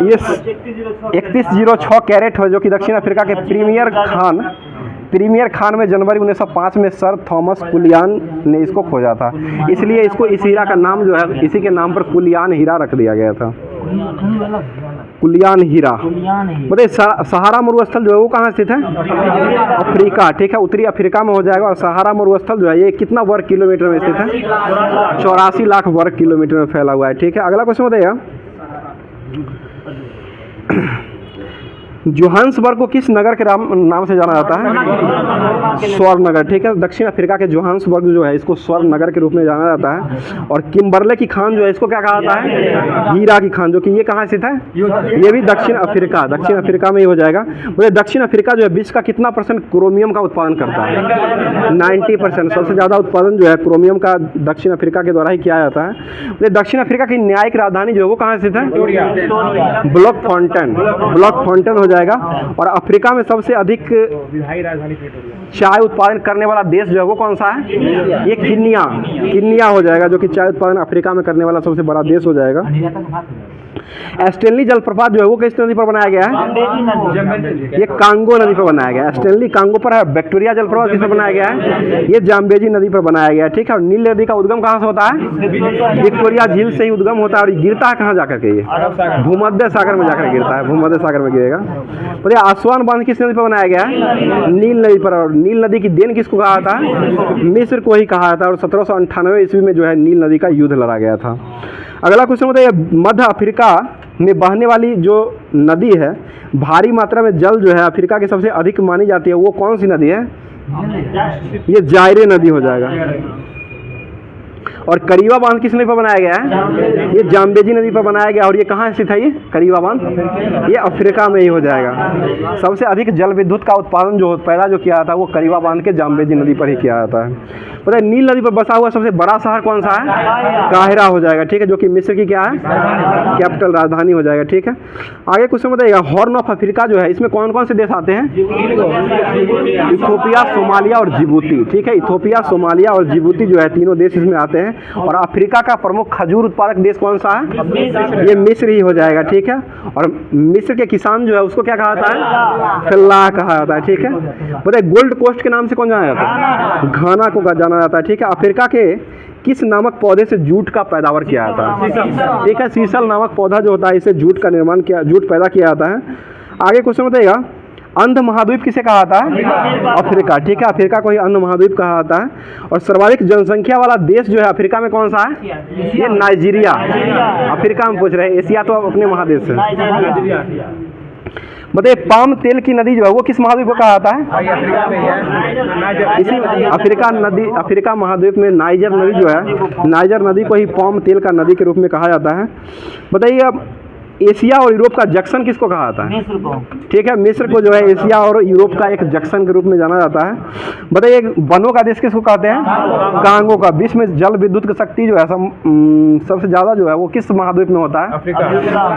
ये 3106 कैरेट है, जो कि दक्षिण अफ्रीका के प्रीमियर खान में जनवरी 1905 में सर थॉमस कुलियान ने इसको खोजा था। इसलिए इसको इस हीरा का नाम जो है इसी के नाम पर कुलियान हीरा रख दिया गया था। कुलियान हीरा। बताइए सहारा मरुस्थल जो है वो कहाँ स्थित है? अफ्रीका। ठीक है, उत्तरी अफ्रीका में हो जाएगा। और सहारा मरुस्थल जो है ये कितना वर्ग किलोमीटर में स्थित है? 84 लाख वर्ग किलोमीटर में फैला हुआ है। ठीक है, अगला क्वेश्चन बताइएगा जोहान्सबर्ग को किस नगर के नाम से जाना जाता है? स्वर्ण नगर, ठीक है। दक्षिण अफ्रीका के जोहान्सबर्ग जो है इसको स्वर्ण नगर के रूप में जाना जाता है। और किम्बरले की खान जो है इसको क्या कहा जाता है? हीरा की खान, जो कि ये कहाँ स्थित है? ये भी दक्षिण अफ्रीका में ही हो जाएगा। बोले दक्षिण अफ्रीका जो है विश्व का कितना % क्रोमियम का उत्पादन करता है? 90%। सबसे ज़्यादा उत्पादन जो है क्रोमियम का दक्षिण अफ्रीका के द्वारा ही किया जाता है। बोले दक्षिण अफ्रीका की न्यायिक राजधानी जो है वो कहाँ स्थित है? ब्लॉकफॉन्टेन हो जाएगा। और अफ्रीका में सबसे अधिक चाय उत्पादन करने वाला देश जो है वो कौन सा है? ये कीनिया हो जाएगा, जो कि चाय उत्पादन अफ्रीका में करने वाला सबसे बड़ा देश हो जाएगा। स्टेनली जलप्रपात जो है वो किस नदी पर बनाया गया है? ये कांगो नदी पर बनाया गया है। स्टेनली कांगो पर है। विक्टोरिया जलप्रपात किस पर बनाया गया है? ये जाम्बेजी नदी पर बनाया गया है, ठीक है। और नील नदी का उद्गम कहाँ से होता है? विक्टोरिया झील से ही उद्गम होता है। और गिरता है कहाँ जाकर के? ये भूमध्य सागर में जाकर गिरता है, भूमध्य सागर में गिरेगा। तो ये आसवान बांध किस नदी पर बनाया गया है? नील नदी पर। और नील नदी की देन किसको कहा था? मिस्र को ही कहा था। और 1798 ईस्वी में जो है नील नदी का युद्ध लड़ा गया था। अगला क्वेश्चन बताइए, मध्य अफ्रीका में बहने वाली जो नदी है, भारी मात्रा में जल जो है अफ्रीका की सबसे अधिक मानी जाती है, वो कौन सी नदी है? ये जायरे नदी हो जाएगा। और करीवा बांध किस नदी पर बनाया गया है? ये जाम्बेजी नदी पर बनाया गया। और ये कहाँ स्थित है? ये करीवा बांध ये अफ्रीका में ही हो जाएगा। सबसे अधिक जल विद्युत का उत्पादन जो पैदा जो किया था वो करीवा बांध के जाम्बेजी नदी पर ही किया जाता है। पता है नील नदी पर बसा हुआ सबसे बड़ा शहर कौन सा है? काहिरा हो जाएगा, ठीक है, जो कि मिस्र की क्या है? कैपिटल राजधानी हो जाएगा, ठीक है। आगे क्वेश्चन बताइएगा, हॉर्न ऑफ अफ्रीका जो है इसमें कौन कौन से देश आते हैं? इथोपिया, सोमालिया और जिबूती, ठीक है। इथोपिया, सोमालिया और जिबूती जो है तीनों देश इसमें आते हैं। और अफ्रीका का प्रमुख खजूर उत्पादक देश कौन सा है? ये मिस्र ही हो जाएगा, ठीक है। और मिस्र के किसान जो है उसको क्या कहा जाता है? फिल्लाह कहा जाता है, ठीक है। बताइए गोल्ड कोस्ट के नाम से कौन जाना जाता है? घाना को जाना जाता है, ठीक है। अफ्रीका के किस नामक पौधे से जूट का पैदावार किया जाता है? ठीक है, सीसल नामक पौधा जो होता है इससे जूट पैदा किया जाता है। आगे क्वेश्चन बताइएगा, अंध महाद्वीप किसे कहा जाता है? अफ्रीका, ठीक है। अफ्रीका को ही अंध महाद्वीप कहा जाता है। और सर्वाधिक जनसंख्या वाला देश जो है अफ्रीका में कौन सा है? ये नाइजीरिया। अफ्रीका में पूछ रहे हैं, एशिया तो अपने महादेश है। बताइए पाम तेल की नदी जो है वो किस महाद्वीप को कहा जाता है? इसी अफ्रीका महाद्वीप में नाइजर नदी जो है, नाइजर नदी को ही पाम तेल का नदी के रूप में कहा जाता है। बताइए अब एशिया और यूरोप का जंक्शन किसको कहा जाता है? मिस्र को, ठीक है। मिस्र को जो है एशिया और यूरोप का एक जंक्शन के रूप में जाना जाता है। बताइए वनों का देश किसको कहते हैं? कांगो का। विश्व में जल विद्युत की शक्ति जो है सबसे ज़्यादा जो है वो किस महाद्वीप में होता है?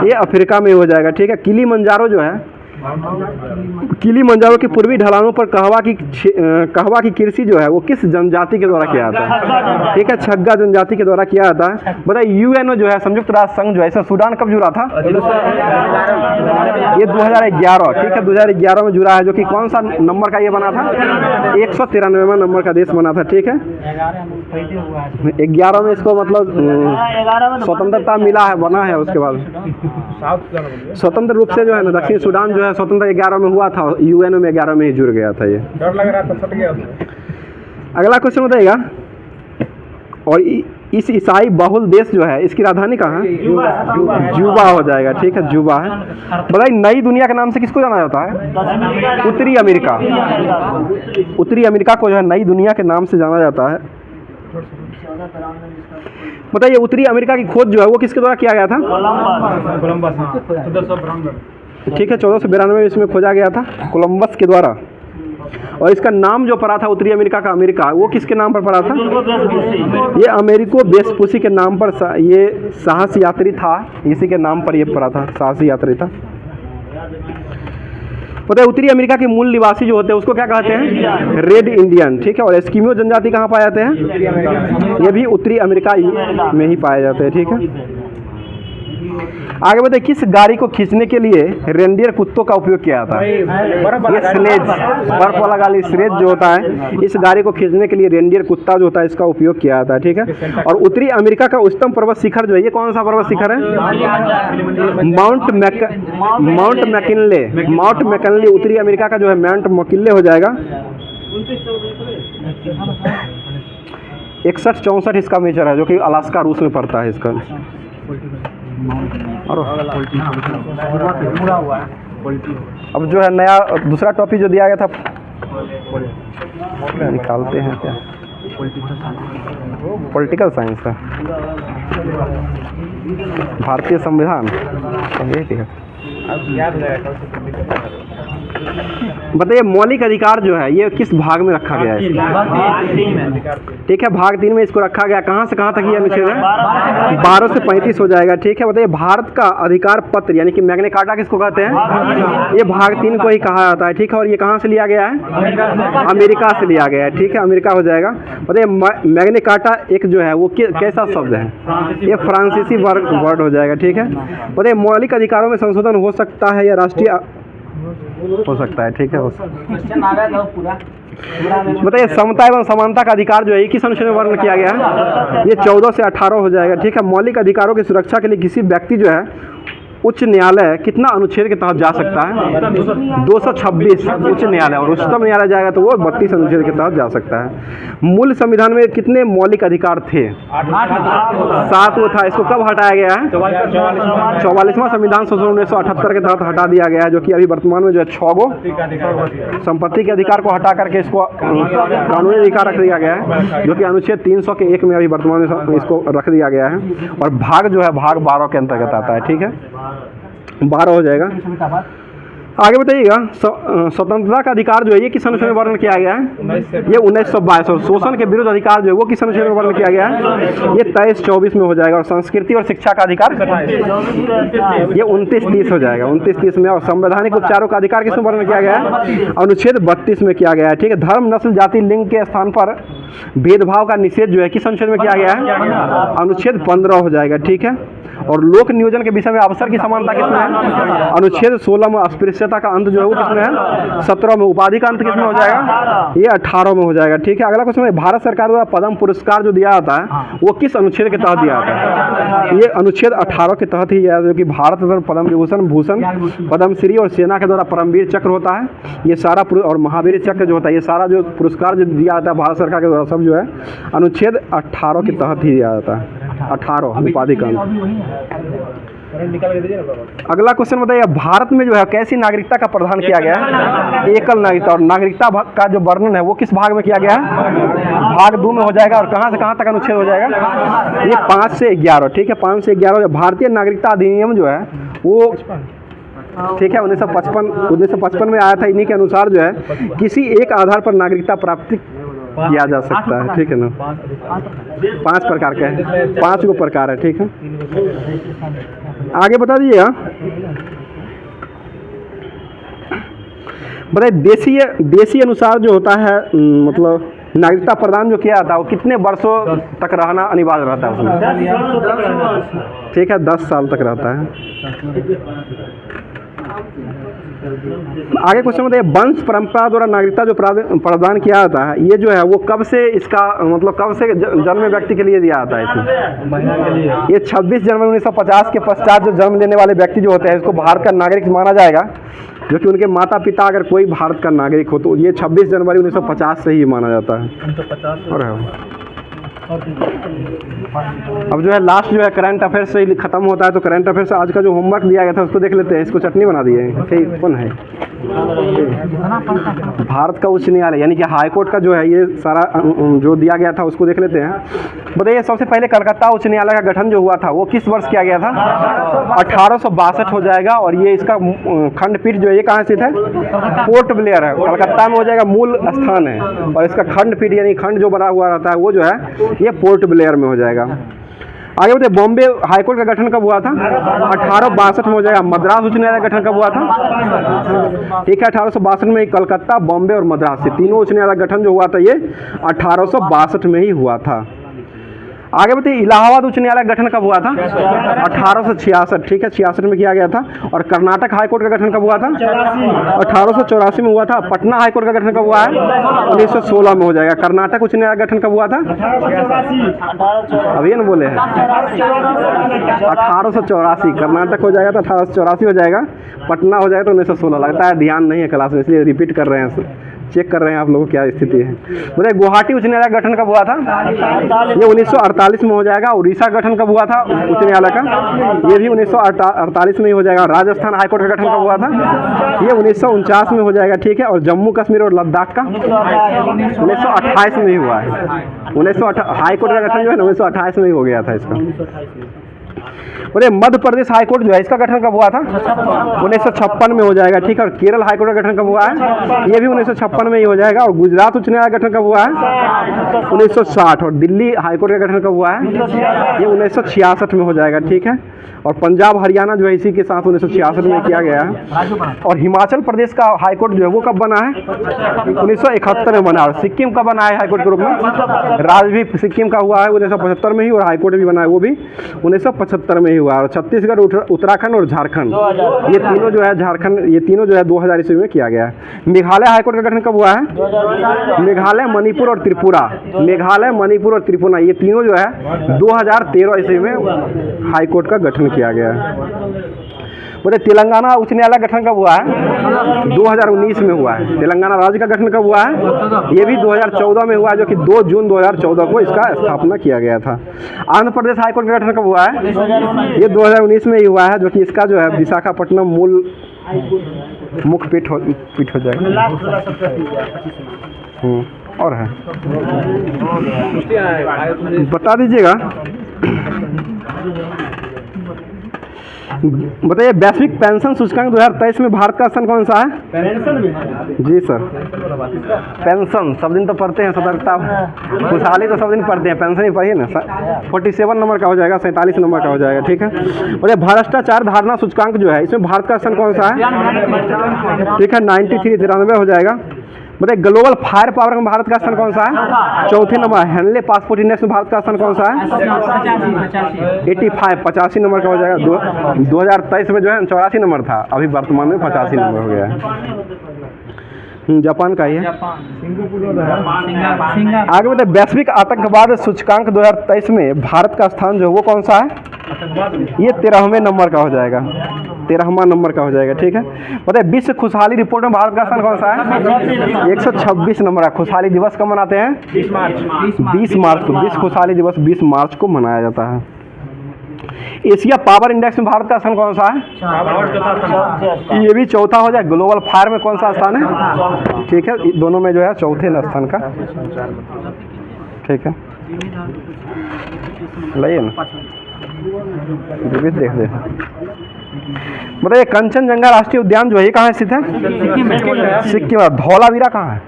ये अफ्रीका में हो जाएगा, ठीक है। किलीमंजारो जो है, किलीमंजारो की पूर्वी ढलानों पर कहवा की कृषि जो है वो किस जनजाति के द्वारा किया जाता है? ठीक है, छग्गा जनजाति के द्वारा किया जाता है। बताइए यूएनओ जो है, संयुक्त राष्ट्र संघ जो है, इसमें सूडान कब जुड़ा था? ये 2011, ठीक है, 2011 में जुड़ा है। जो कि कौन सा नंबर का ये बना था? 193वां नंबर का देश बना था, ठीक है। 11 में इसको मतलब स्वतंत्रता मिला है, बना है। उसके बाद स्वतंत्र रूप से जो है ना दक्षिण सूडान जो है स्वतंत्र 11 में हुआ था, यूएनओ में 11 में ही जुड़ गया था। ये डर लग रहा था, फट गया। अगला क्वेश्चन बताइएगा, और इस ईसाई बहुल देश जो है इसकी राजधानी कहाँ है? जुबा हो जाएगा, ठीक है, जुबा है। बताइए नई दुनिया के नाम से किसको जाना जाता है? उत्तरी अमेरिका। उत्तरी अमेरिका को जो है नई दुनिया के नाम से जाना जाता है। बताइए उत्तरी अमेरिका की खोज जो है वो किसके द्वारा किया गया था? ठीक है, 1492 में इसमें खोजा गया था कोलंबस के द्वारा। और इसका नाम जो पड़ा था उत्तरी अमेरिका का अमेरिका, वो किसके नाम पर पड़ा था? ये अमेरिको वेस्पुसी के नाम पर ये साहस यात्री था, इसी के नाम पर ये पड़ा था, साहसी यात्री था। पता है उत्तरी अमेरिका के मूल निवासी जो होते हैं उसको क्या कहते हैं? रेड इंडियन, ठीक है। और एस्किमो जनजाति कहाँ पाए जाते हैं? ये भी उत्तरी अमेरिका में ही पाए जाते हैं, ठीक है। आगे बताइए किस गाड़ी को खींचने के लिए रेंडियर कुत्तों का उपयोग किया जाता है? ये स्लेज, बर्फ वाला गाड़ी स्लेज जो होता है, इस गाड़ी को खींचने के लिए रेंडियर कुत्ता जो होता है इसका उपयोग किया जाता है, ठीक है। और उत्तरी अमेरिका का उच्चतम पर्वत शिखर जो है ये कौन सा पर्वत शिखर है? माउंट मैकिनले उत्तरी अमेरिका का जो है माउंट मैकिनले हो जाएगा। 61-64 इसका मेजर है, जो कि अलास्का रूस में पड़ता है इसका। और अब जो है नया दूसरा टॉपिक जो दिया गया था निकालते हैं क्या, पॉलिटिकल साइंस का भारतीय संविधान ठीक है। बताइए मौलिक अधिकार जो है ये किस भाग में रखा गया है? ठीक है, भाग 3 में इसको रखा गया। कहाँ से कहाँ तक ये अनुच्छेद है? 12 से 35 हो जाएगा। ठीक है, बताइए भारत का अधिकार पत्र यानी कि मैग्ना कार्टा किसको कहते हैं? ये भाग 3 को ही कहा जाता है। ठीक है, और ये कहाँ से लिया गया है? अमेरिका से लिया गया है। ठीक है, अमेरिका हो जाएगा। बताइए मैग्ना कार्टा एक जो है वो कैसा शब्द है? ये फ्रांसीसी वर्ड हो जाएगा। ठीक है, बताइए मौलिक अधिकारों में संशोधन हो सकता है या राष्ट्रीय हो सकता है? ठीक है, बताइए समता एवं समानता का अधिकार जो है किस अनुच्छेद में वर्णन किया गया है? ये 14 से 18 हो जाएगा। ठीक है, मौलिक अधिकारों की सुरक्षा के लिए किसी व्यक्ति जो है उच्च न्यायालय कितना अनुच्छेद के तहत जा सकता है? 226 उच्च न्यायालय, और उच्चतम न्यायालय जाएगा तो वो 32 अनुच्छेद के तहत जा सकता है। मूल संविधान में कितने मौलिक अधिकार थे? 7 वो था। इसको कब हटाया गया है? 44वां संविधान संशोधन 1978 के तहत हटा दिया गया है, जो कि अभी वर्तमान में जो है 6 गो संपत्ति के अधिकार को हटा करके इसको कानूनी अधिकार रख दिया गया है, जो कि अनुच्छेद 300 के 1 में अभी वर्तमान में इसको रख दिया गया है। और भाग जो है भाग 12 के अंतर्गत आता है। ठीक है, 12 हो जाएगा। आगे बताइएगा स्वतंत्रता का अधिकार जो है ये किस अनुच्छेद में वर्णन किया गया है? ये 1922। और शोषण के विरुद्ध अधिकार जो है वो किस अनुच्छेद में वर्णन किया गया है? ये 23-24 में हो जाएगा। और संस्कृति और शिक्षा का अधिकार ये 29-30 हो जाएगा। 29-30 में। और संवैधानिक उपचारों का अधिकार किस में वर्णन किया गया है? अनुच्छेद 32 में किया गया है। ठीक है, धर्म नस्ल जाति लिंग के स्थान पर भेदभाव का निषेध जो है किस अनुच्छेद में किया गया है? अनुच्छेद 15 हो जाएगा। ठीक है, और लोक नियोजन के विषय में अवसर की समानता किसमें है? अनुच्छेद 16 में। अस्पृश्यता का अंत जो है वो किसमें है? 17 में। उपाधि का अंत किसमें हो जाएगा? ये 18 में हो जाएगा। ठीक है, अगला क्वेश्चन है भारत सरकार द्वारा पद्म पुरस्कार जो दिया जाता है वो किस अनुच्छेद के तहत दिया जाता है? ये अनुच्छेद 18 के तहत ही दिया जाता है, जो कि भारत में पद्म विभूषण, भूषण, पद्मश्री और सेना के द्वारा परमवीर चक्र होता है ये सारा, और महावीर चक्र जो होता है ये सारा जो पुरस्कार जो दिया जाता है भारत सरकार के द्वारा सब जो है अनुच्छेद 18 के तहत ही दिया जाता है। 18 उपाधि का। अगला क्वेश्चन बताइए भारत में जो है कैसी नागरिकता का प्रावधान किया गया है? एकल नागरिकता। और नागरिकता का जो वर्णन है वो किस भाग में किया गया है? भाग 2 में हो जाएगा। और कहाँ से कहाँ तक अनुच्छेद हो जाएगा? ये 5 से 11। ठीक है, 5 से 11। भारतीय नागरिकता अधिनियम जो है वो ठीक है 1955 में आया था। इन्हीं के अनुसार जो है किसी एक आधार पर नागरिकता प्राप्त किया जा सकता है। ठीक है ना, 5 प्रकार के हैं, 5 गो प्रकार है। ठीक है, आगे बता दीजिएगा। बताइए देशी अनुसार जो होता है मतलब नागरिकता प्रदान जो किया जाता है वो कितने वर्षों तक रहना अनिवार्य रहता है उसमें? ठीक है, 10 साल तक रहता है। आगे क्वेश्चन बताइए वंश परंपरा द्वारा नागरिकता जो प्रावधान किया जाता है ये जो है वो कब से इसका मतलब कब से जन्म व्यक्ति के लिए दिया जाता है इसमें? ये 26 जनवरी 1950 के पश्चात जो जन्म लेने वाले व्यक्ति जो होते हैं इसको भारत का नागरिक माना जाएगा, जो कि उनके माता पिता अगर कोई भारत का नागरिक हो तो ये 26 जनवरी 1950 से ही माना जाता है। और अब जो है लास्ट जो है करंट अफेयर्स से ही खत्म होता है, तो करंट अफेयर्स आज का जो होमवर्क दिया गया था उसको देख लेते हैं। इसको चटनी बना दिए हैं। कौन है? भारत का उच्च न्यायालय यानी कि हाई कोर्ट का जो है ये सारा जो दिया गया था उसको देख लेते हैं। बताइए सबसे पहले कलकत्ता उच्च न्यायालय का गठन जो हुआ था वो किस वर्ष किया गया था? 1862 हो जाएगा। और ये इसका खंडपीठ जो है ये कहाँ स्थित है? पोर्ट ब्लेयर है, कलकत्ता में हो जाएगा, मूल स्थान है। और इसका खंडपीठ यानी खंड जो बना हुआ रहता है वो जो है ये पोर्ट ब्लेयर में हो जाएगा। आगे बताइए बॉम्बे हाईकोर्ट का गठन कब हुआ था? 1862 में हो जाएगा। मद्रास उच्च न्यायालय का गठन कब हुआ था? ठीक है, 1862 में। कलकत्ता, बॉम्बे और मद्रास से तीनों उच्च न्यायालय का गठन जो हुआ था ये 1862 में ही हुआ था। आगे बताइए इलाहाबाद उच्च न्यायालय का गठन कब हुआ था? 1866। ठीक है, 66 में किया गया था। और कर्नाटक हाईकोर्ट का गठन कब हुआ था? 1884 में हुआ था। पटना हाईकोर्ट का गठन कब हुआ है? 1916 में हो जाएगा। कर्नाटक उच्च न्यायालय का गठन कब हुआ था? अभी ना बोले हैं 1884। कर्नाटक हो जाएगा तो 1884 हो जाएगा। पटना हो जाएगा तो 1916। लगता है ध्यान नहीं है क्लास में इसलिए रिपीट कर रहे हैं चेक कर रहे हैं आप लोगों क्या स्थिति है। बोले गुवाहाटी उच्च न्यायालय गठन कब हुआ था? ये 1948 में हो जाएगा। उड़ीसा गठन कब हुआ था उच्च न्यायालय का? ये भी 1948 में ही हो जाएगा। राजस्थान हाईकोर्ट का गठन कब हुआ था? ये 1949 में हो जाएगा, ठीक है। और जम्मू कश्मीर और लद्दाख का 1928 में ही हुआ है। हाईकोर्ट का गठन जो है 1928 में ही हो गया था इसका। बोले मध्य प्रदेश हाईकोर्ट जो है इसका गठन कब हुआ था? 1956 में हो जाएगा, ठीक है। और केरल हाईकोर्ट का गठन कब हुआ है? ये भी 1956 में ही हो जाएगा। और गुजरात उच्च न्यायालय का गठन कब हुआ है? 1960। और दिल्ली हाईकोर्ट का गठन कब हुआ है? ये 1966 में हो जाएगा, ठीक है। और पंजाब हरियाणा जो है इसी के साथ 1966 में किया गया है। और हिमाचल प्रदेश का हाईकोर्ट जो है वो कब बना है? 1971 में बना। और सिक्किम का बना है हाईकोर्ट के रूप में? राज भी सिक्किम का हुआ है 1975 में ही। और हाईकोर्ट भी बना है वो भी 1975 में ही हुआ। और छत्तीसगढ़, उत्तराखंड और झारखंड, ये तीनों जो है ये तीनों जो है 2000 ईस्वी में किया गया है। मेघालय हाईकोर्ट का गठन कब हुआ है? मेघालय, मणिपुर और त्रिपुरा, मेघालय, मणिपुर और त्रिपुरा, ये तीनों जो है 2013 ईस्वी में हाईकोर्ट का गठन किया गया है। बोले तेलंगाना उच्च न्यायालय गठन कब हुआ है? 2019 में हुआ है। तेलंगाना राज्य का गठन कब हुआ है? ये भी 2014 में हुआ है, जो कि 2 जून 2014 को इसका स्थापना किया गया था। आंध्र प्रदेश हाईकोर्ट का गठन कब हुआ है? ये 2019 में ही हुआ है, जो कि इसका जो है विशाखापट्टनम मूल मुख्य पीठ हो जाएगा। और है बता दीजिएगा। बताइए वैश्विक पेंशन सूचकांक 2023 में भारत का स्थान कौन सा है? पेंशन में जी सर, पेंशन सब दिन तो पढ़ते हैं, सतर्कता खुशहाली तो सब दिन पढ़ते हैं, पेंशन ही पढ़िए ना। 47 नंबर का हो जाएगा, 47 नंबर का हो जाएगा, ठीक है। बोले भ्रष्टाचार धारणा सूचकांक जो है इसमें भारत का स्थान कौन सा है? ठीक है, 93 हो जाएगा। बताइए ग्लोबल फायर पावर में भारत का स्थान कौन सा है? चौथे नंबर। हेनले पासपोर्ट इंडेक्स में भारत का स्थान कौन सा है? 85, 85 नंबर का हो जाएगा। 2023 में जो है 84 नंबर था, अभी वर्तमान में 85 नंबर हो गया है। जापान का ही है। आगे बताइए वैश्विक आतंकवाद सूचकांक 2023 में भारत का स्थान जो है वो कौन सा है? ये 13वें नंबर का हो जाएगा, 13वां नंबर का हो जाएगा, ठीक है। बताइए विश्व खुशहाली रिपोर्ट में भारत का स्थान कौन सा है? 126 नंबर का। खुशहाली दिवस कब मनाते हैं? 20 मार्च को। विश्व खुशहाली दिवस 20 मार्च को मनाया जाता है। एशिया पावर इंडेक्स में भारत का स्थान कौन सा है? ये भी चौथा हो जाए। ग्लोबल फायर में कौन सा स्थान है? ठीक है, दोनों में जो है चौथे स्थान का, ठीक है। लाइए ना विविध देख दे। बताइए कंचनजंगा राष्ट्रीय उद्यान जो है ये कहाँ स्थित है? सिक्किम। धौलावीरा कहाँ है?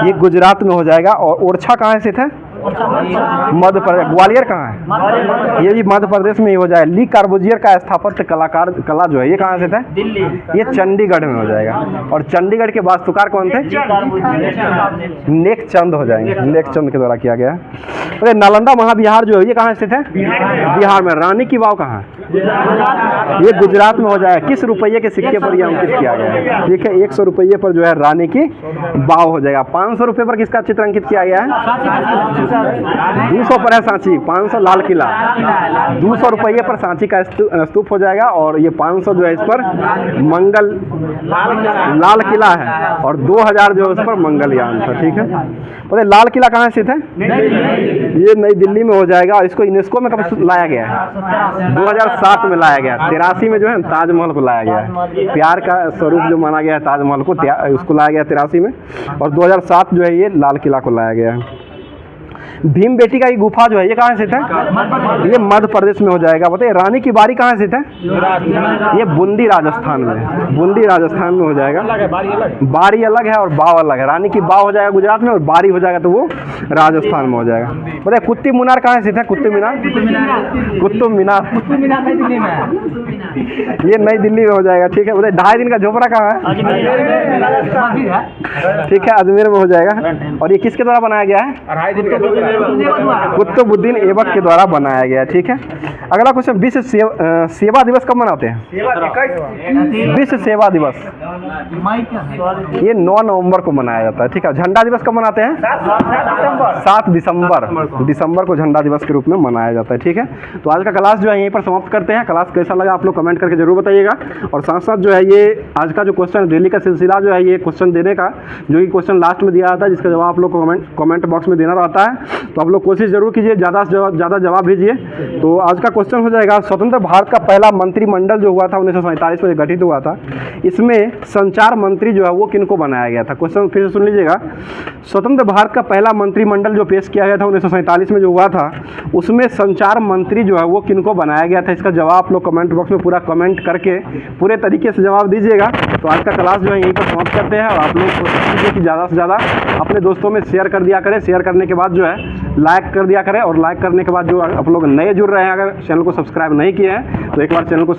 ये गुजरात में हो जाएगा। और ओरछा कहाँ स्थित है? मध्य प्रदेश। ग्वालियर कहाँ है? ये भी मध्य प्रदेश में ही हो जाएगा। ली कार्बोजियर का स्थापत्य कला जो है ये कहाँ स्थित है? दिल्ली। ये चंडीगढ़ में हो जाएगा। और चंडीगढ़ के वास्तुकार कौन थे? नेकचंद हो जाएंगे, नेकचंद के द्वारा किया गया। अरे नालंदा महाविहार जो है ये कहाँ स्थित है? बिहार में। रानी की वाव कहाँ है? ये गुजरात में हो जाएगा। किस रुपये के सिक्के पर यह अंकित किया गया है? ठीक है, 100 रुपये पर जो है रानी की वाव हो जाएगा। 500 रुपये पर किसका चित्र अंकित किया गया है? 200 पर है सांची, 500 लाल किला। 200 रुपये पर सांची का स्तूप हो जाएगा। और ये 500 जो है इस पर मंगल लाल किला है। और 2000 जो है उस पर मंगलयान था, ठीक है। बोले लाल किला कहाँ स्थित है? ये नई दिल्ली में हो जाएगा। और इसको यूनेस्को में कब लाया गया है? 2007 में लाया गया। 83 में जो है ताजमहल को लाया गया है। प्यार का स्वरूप जो माना गया है ताजमहल को, उसको लाया गया 83 में। और 2007 जो है ये लाल किला को लाया गया है। भीम बेटी का ये गुफा जो है ये कहाँ स्थित है? ये मध्य प्रदेश में हो जाएगा। बताइए रानी की बारी कहाँ स्थित है? ये बूंदी राजस्थान में, बूंदी राजस्थान में हो जाएगा। बारी अलग है और बाव अलग है। रानी की बाव हो जाएगा गुजरात में और बारी हो जाएगा तो वो राजस्थान में हो जाएगा। बताइए कुतुब मीनार कहाँ स्थित है? कुतुब मीनार, कुतुब मीनार ये नई दिल्ली में हो जाएगा, ठीक है। बताइए 2.5 दिन का झोपड़ा कहाँ है? ठीक है, अजमेर में हो जाएगा। और ये किसके द्वारा बनाया गया है? कुतुबुद्दीन ऐबक के द्वारा बनाया गया, ठीक है। अगला क्वेश्चन, विश्व सेवा दिवस कब मनाते हैं? विश्व सेवा दिवस ये 9 नवंबर को मनाया जाता है, ठीक है। झंडा दिवस कब मनाते हैं? 7 दिसंबर को झंडा दिवस के रूप में मनाया जाता है, ठीक है। तो आज का क्लास जो है यहीं पर समाप्त करते हैं। क्लास कैसा लगा आप लोग लोग कमेंट करके जरूर बताइएगा। और साथ साथ जो है ये आज का जो क्वेश्चन डेली का सिलसिला जो है ये क्वेश्चन देने का, जो कि क्वेश्चन लास्ट में दिया जाता है जिसका जवाब आप लोग को कमेंट बॉक्स में देना रहता है। तो आप लोग कोशिश जरूर कीजिए, ज़्यादा से ज़्यादा जवाब भेजिए। तो आज का क्वेश्चन हो जाएगा, स्वतंत्र भारत का पहला मंत्रिमंडल जो हुआ था 1947 में गठित हुआ था, इसमें संचार मंत्री जो है वो किनको बनाया गया था। क्वेश्चन फिर से सुन लीजिएगा, स्वतंत्र भारत का पहला मंत्रिमंडल जो पेश किया गया था 1947 में जो हुआ था, उसमें संचार मंत्री जो है वो किनको बनाया गया था। इसका जवाब आप लोग कमेंट बॉक्स में पूरा कमेंट करके पूरे तरीके से जवाब दीजिएगा। तो आज का क्लास जो है यहीं पर समाप्त करते हैं, और आप लोग कोशिश कीजिए कि ज़्यादा से ज़्यादा अपने दोस्तों में शेयर कर दिया करें। शेयर करने के बाद जो है लाइक कर दिया करें, और लाइक करने के बाद जो आप लोग नए जुड़ रहे हैं, अगर चैनल को सब्सक्राइब नहीं किए हैं तो एक बार चैनल को